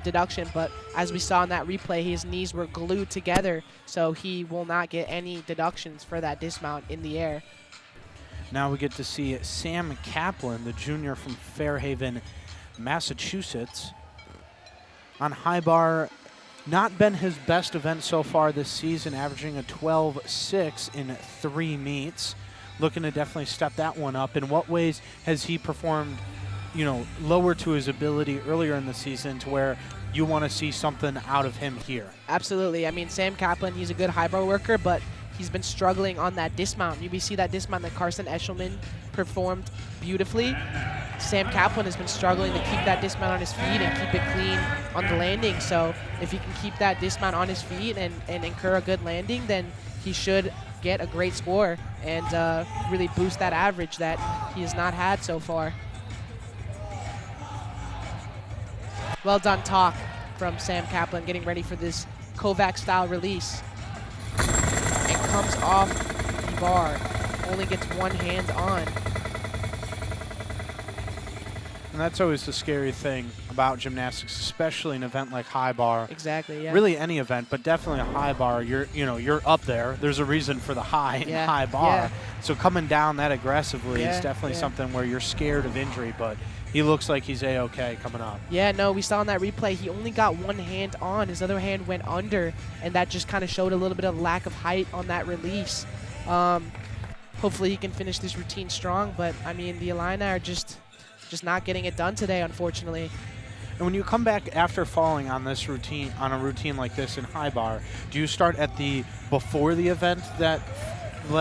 deduction, but as we saw in that replay, his knees were glued together, so he will not get any deductions for that dismount in the air. Now we get to see Sam Kaplan, the junior from Fairhaven, Massachusetts. On high bar, not been his best event so far this season, averaging a 12.6 in 3 meets. Looking to definitely step that one up. In what ways has he performed, lower to his ability earlier in the season to where you want to see something out of him here? Absolutely. I mean, Sam Kaplan, he's a good high bar worker, but he's been struggling on that dismount. You see that dismount that Carson Eshelman performed beautifully. Sam Kaplan has been struggling to keep that dismount on his feet and keep it clean on the landing. So if he can keep that dismount on his feet and incur a good landing, then he should get a great score and really boost that average that he has not had so far. Well done talk from Sam Kaplan, getting ready for this Kovac-style release. And comes off the bar, only gets one hand on. And that's always the scary thing about gymnastics, especially an event like high bar. Exactly, yeah. Really any event, but definitely a high bar. You're up there. There's a reason for the high in high bar. Yeah. So coming down that aggressively is definitely something where you're scared of injury, but he looks like he's A-okay coming up. Yeah, no, we saw in that replay he only got one hand on. His other hand went under, and that just kind of showed a little bit of lack of height on that release. Hopefully he can finish this routine strong, but, I mean, the Illini are just not getting it done today, unfortunately. And when you come back after falling on this routine, on a routine like this in high bar, do you start at the before the event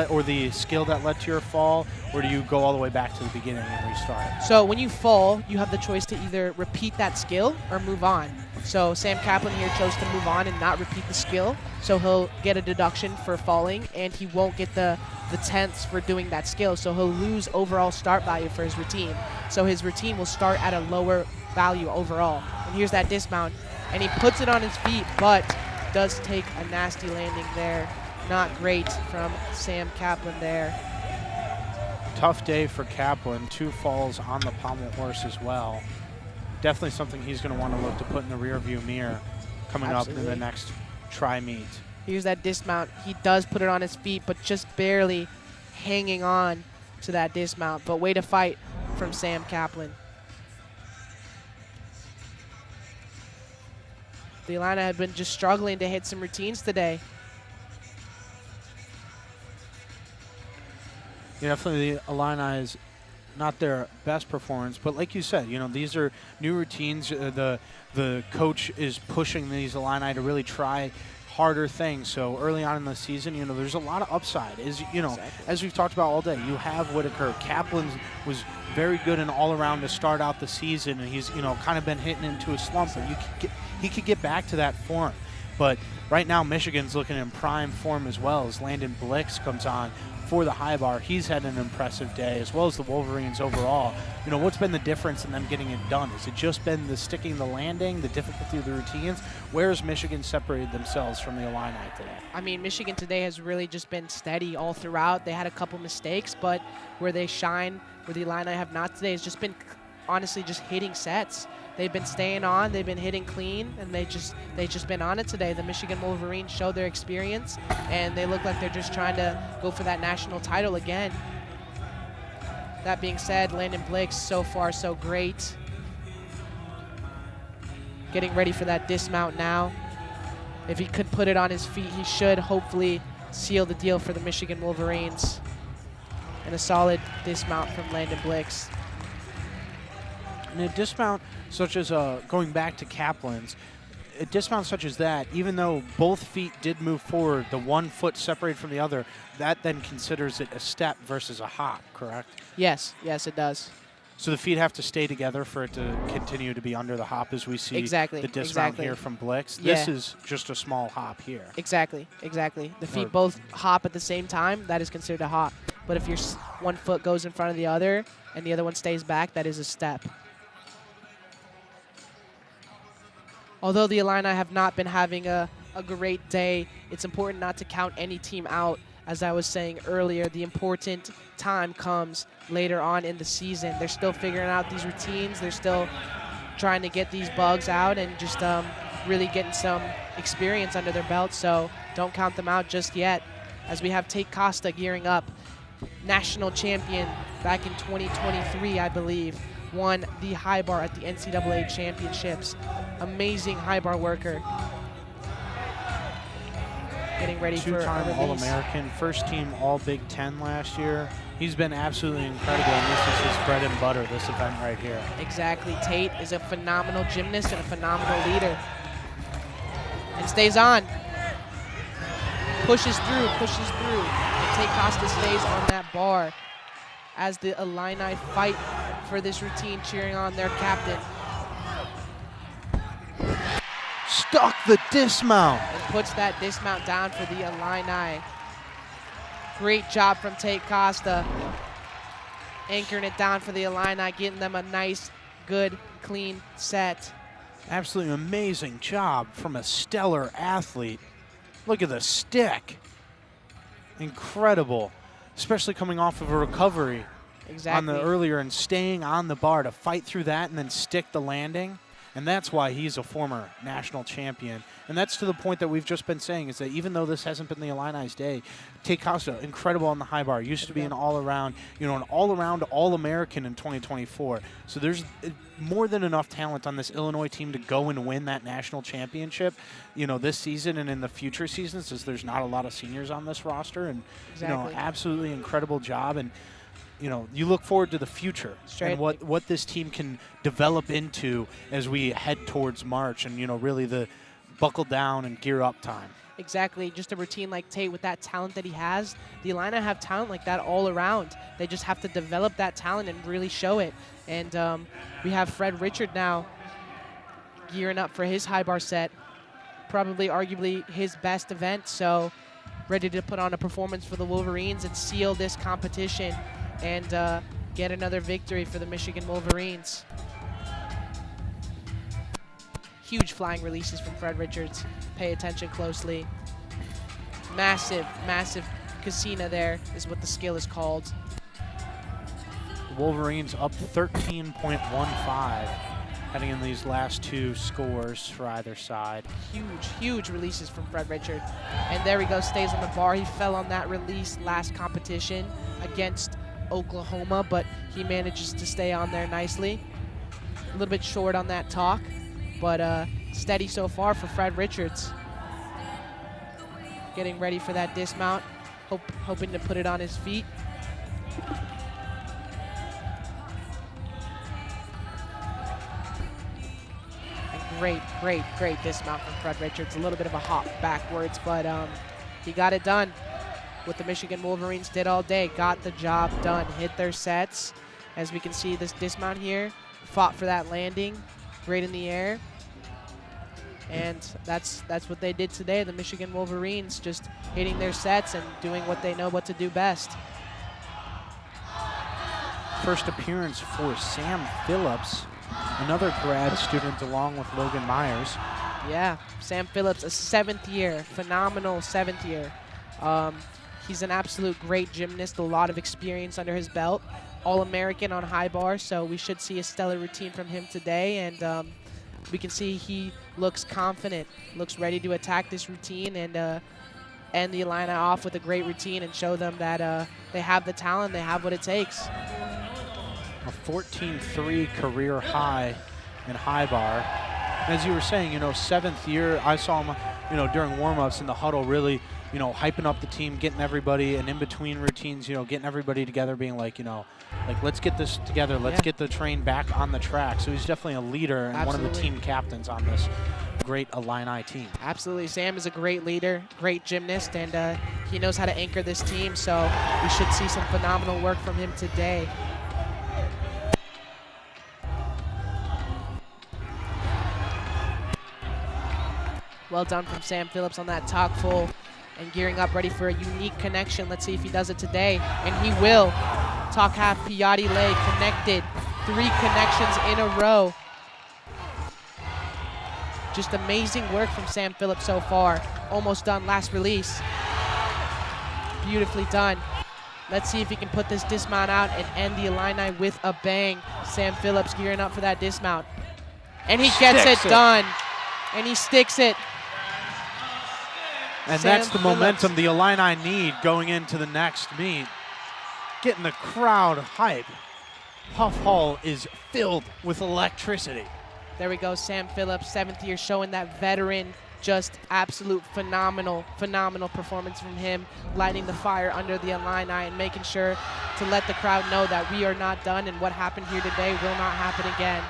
or the skill that led to your fall, or do you go all the way back to the beginning and restart? So when you fall, you have the choice to either repeat that skill or move on. So Sam Kaplan here chose to move on and not repeat the skill, so he'll get a deduction for falling, and he won't get the tenths for doing that skill, so he'll lose overall start value for his routine. So his routine will start at a lower value overall. And here's that dismount, and he puts it on his feet, but does take a nasty landing there. Not great from Sam Kaplan there. Tough day for Kaplan. 2 falls on the pommel horse as well. Definitely something he's going to want to look to put in the rearview mirror coming up in the next tri-meet. Here's that dismount. He does put it on his feet, but just barely hanging on to that dismount. But way to fight from Sam Kaplan. The Illini have been just struggling to hit some routines today. Yeah, definitely the Illini is not their best performance, but like you said, these are new routines. The coach is pushing these Illini to really try harder thing. So early on in the season, you know, there's a lot of upside. As we've talked about all day, you have Whitaker. Kaplan was very good and all around to start out the season, and he's, you know, kind of been hitting into a slump, but he could get back to that form. But right now, Michigan's looking in prime form as well as Landon Blix comes on for the high bar. He's had an impressive day, as well as the Wolverines overall. You know, what's been the difference in them getting it done? Has it just been the sticking the landing, the difficulty of the routines? Where has Michigan separated themselves from the Illini today? I mean, Michigan today has really just been steady all throughout. They had a couple mistakes, but where they shine, where the Illini have not today, has just been honestly just hitting sets. They've been staying on, they've been hitting clean, and they just been on it today. The Michigan Wolverines showed their experience, and they look like they're just trying to go for that national title again. That being said, Landon Blix, so far so great. Getting ready for that dismount now. If he could put it on his feet, he should hopefully seal the deal for the Michigan Wolverines. And a solid dismount from Landon Blix. And a dismount such as going back to Kaplan's, a dismount such as that, even though both feet did move forward, the one foot separated from the other, that then considers it a step versus a hop, correct? Yes, it does. So the feet have to stay together for it to continue to be under the hop, as we see the dismount here from Blix. Yeah. This is just a small hop here. Exactly. The feet both hop at the same time, that is considered a hop. But if your one foot goes in front of the other and the other one stays back, that is a step. Although the Illini have not been having a great day, it's important not to count any team out. As I was saying earlier, the important time comes later on in the season. They're still figuring out these routines. They're still trying to get these bugs out and just really getting some experience under their belt. So don't count them out just yet. As we have Tate Costa gearing up, national champion back in 2023, I believe. Won the high bar at the NCAA championships. Amazing high bar worker. Getting ready for a two-time All-American, first team All-Big Ten last year. He's been absolutely incredible, and this is his bread and butter, this event right here. Exactly. Tate is a phenomenal gymnast and a phenomenal leader. And stays on. Pushes through. And Tate Costa stays on that bar as the Illini fight for this routine, cheering on their captain. Stuck the dismount. And puts that dismount down for the Illini. Great job from Tate Costa. Anchoring it down for the Illini, getting them a nice, good, clean set. Absolutely amazing job from a stellar athlete. Look at the stick. Incredible. Especially coming off of a recovery on the earlier and staying on the bar to fight through that and then stick the landing. And that's why he's a former national champion. And that's to the point that we've just been saying, is that even though this hasn't been the Illini's day, Tate Costa, incredible on the high bar. Used to be an all-around, an all-around All-American in 2024. So there's more than enough talent on this Illinois team to go and win that national championship, this season and in the future seasons, as there's not a lot of seniors on this roster. And, absolutely incredible job. And, you look forward to the future and what this team can develop into as we head towards March and, really the buckle down and gear up time. Exactly. Just a routine like Tate with that talent that he has. The Illini have talent like that all around. They just have to develop that talent and really show it. And we have Fred Richard now gearing up for his high bar set. Probably arguably his best event. So ready to put on a performance for the Wolverines and seal this competition and get another victory for the Michigan Wolverines. Huge flying releases from Fred Richards. Pay attention closely. Massive casina there is what the skill is called. The Wolverines up 13.15 heading in these last two scores for either side. Huge releases from Fred Richard. And there he goes, stays on the bar. He fell on that release last competition against Oklahoma, but he manages to stay on there nicely. A little bit short on that talk, but steady so far for Fred Richards. Getting ready for that dismount, hoping to put it on his feet. And great dismount from Fred Richards. A little bit of a hop backwards, but he got it done. What the Michigan Wolverines did all day, got the job done, hit their sets. As we can see, this dismount here, fought for that landing, great in the air. And that's what they did today. The Michigan Wolverines just hitting their sets and doing what they know what to do best. First appearance for Sam Phillips, another grad student along with Logan Myers. Yeah, Sam Phillips, a 7th year, phenomenal 7th year. He's an absolute great gymnast, a lot of experience under his belt. All-American on high bar, so we should see a stellar routine from him today. And we can see he looks confident, looks ready to attack this routine and end the Illini off with a great routine and show them that they have the talent, they have what it takes. A 14.3 career high in high bar. As you were saying, 7th year, I saw him, during warm-ups in the huddle really, hyping up the team, getting everybody, and in between routines, getting everybody together, being like, let's get this together, let's get the train back on the track. So he's definitely a leader and one of the team captains on this great Illini team. Absolutely. Sam is a great leader, great gymnast, and he knows how to anchor this team, so we should see some phenomenal work from him today. Well done from Sam Phillips on that talk full and gearing up ready for a unique connection. Let's see if he does it today, and he will. Talk half Piatti leg connected, 3 connections in a row. Just amazing work from Sam Phillips so far. Almost done, last release. Beautifully done. Let's see if he can put this dismount out and end the Illini with a bang. Sam Phillips gearing up for that dismount. And he gets it done. And he sticks it. And that's the momentum the Illini need going into the next meet. Getting the crowd hype. Huff Hall is filled with electricity. There we go, Sam Phillips, 7th year, showing that veteran, just absolute phenomenal performance from him, lighting the fire under the Illini and making sure to let the crowd know that we are not done and what happened here today will not happen again.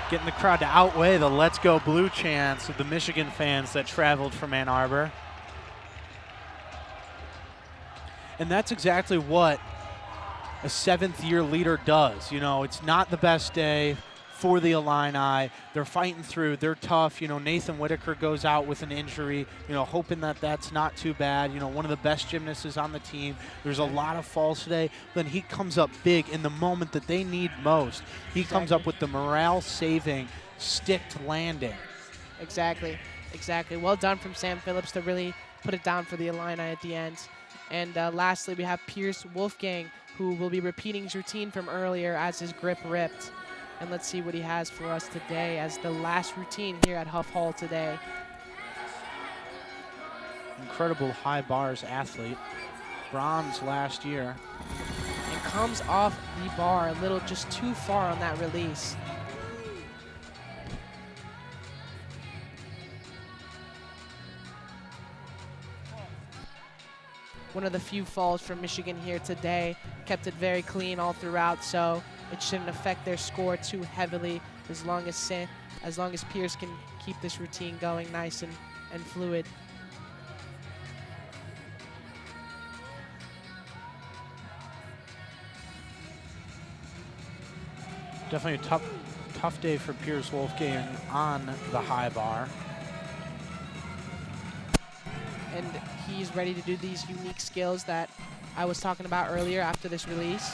Getting the crowd to outweigh the Let's Go Blue chants of the Michigan fans that traveled from Ann Arbor. And that's exactly what a 7th year leader does. It's not the best day for the Illini. They're fighting through, they're tough. Nathan Whitaker goes out with an injury, hoping that that's not too bad. One of the best gymnasts on the team. There's a lot of falls today. Then he comes up big in the moment that they need most. He comes up with the morale-saving, sticked landing. Exactly. Well done from Sam Phillips to really put it down for the Illini at the end. And lastly, we have Pierce Wolfgang, who will be repeating his routine from earlier as his grip ripped. And let's see what he has for us today as the last routine here at Huff Hall today. Incredible high bars athlete. Bronze last year. And comes off the bar a little just too far on that release. One of the few falls from Michigan here today. Kept it very clean all throughout, so it shouldn't affect their score too heavily as long as Pierce can keep this routine going nice and fluid. Definitely a tough day for Pierce Wolfgang on the high bar. And he's ready to do these unique skills that I was talking about earlier after this release.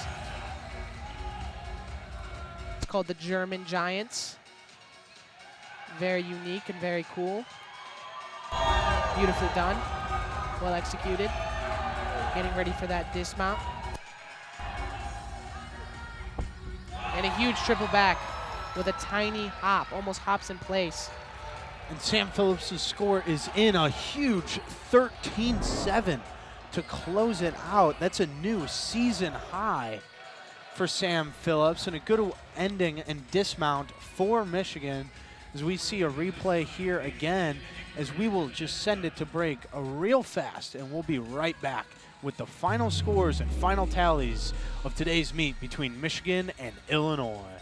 It's called the German Giants. Very unique and very cool. Beautifully done. Well executed. Getting ready for that dismount. And a huge triple back with a tiny hop, almost hops in place. And Sam Phillips' score is in a huge 13-7 to close it out. That's a new season high for Sam Phillips, and a good ending and dismount for Michigan as we see a replay here again, as we will just send it to break real fast, and we'll be right back with the final scores and final tallies of today's meet between Michigan and Illinois.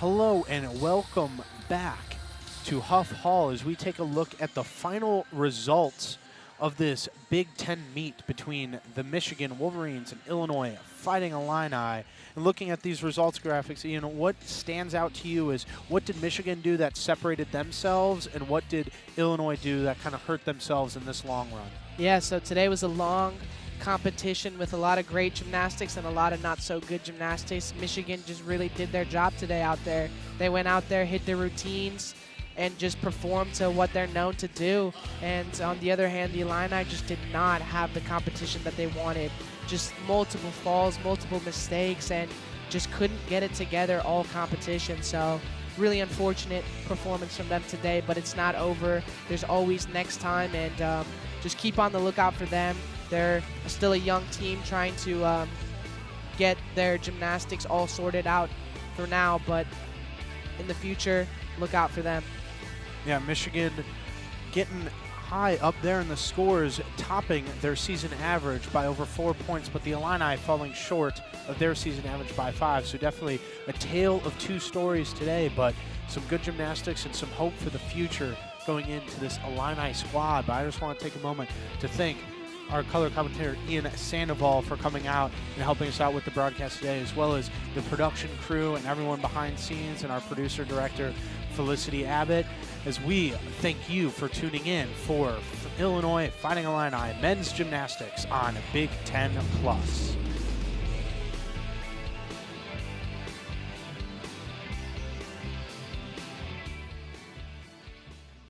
Hello and welcome back to Huff Hall as we take a look at the final results of this Big Ten meet between the Michigan Wolverines and Illinois Fighting Illini. And looking at these results graphics, Ian, what stands out to you is what did Michigan do that separated themselves, and what did Illinois do that kind of hurt themselves in this long run? Yeah, so today was a long competition with a lot of great gymnastics and a lot of not so good gymnastics. Michigan just really did their job today out there. They went out there, hit their routines, and just performed to what they're known to do. And on the other hand, the Illini just did not have the competition that they wanted. Just multiple falls, multiple mistakes, and just couldn't get it together all competition. So really unfortunate performance from them today, but it's not over. There's always next time, and just keep on the lookout for them. They're still a young team trying to get their gymnastics all sorted out for now, but in the future, look out for them. Yeah, Michigan getting high up there in the scores, topping their season average by over 4 points, but the Illini falling short of their season average by 5. So definitely a tale of two stories today, but some good gymnastics and some hope for the future going into this Illini squad. But I just want to take a moment to thank our color commentator Ian Sandoval for coming out and helping us out with the broadcast today, as well as the production crew and everyone behind scenes, and our producer director Felicity Abbott, as we thank you for tuning in for Illinois Fighting Illini men's gymnastics on Big Ten Plus.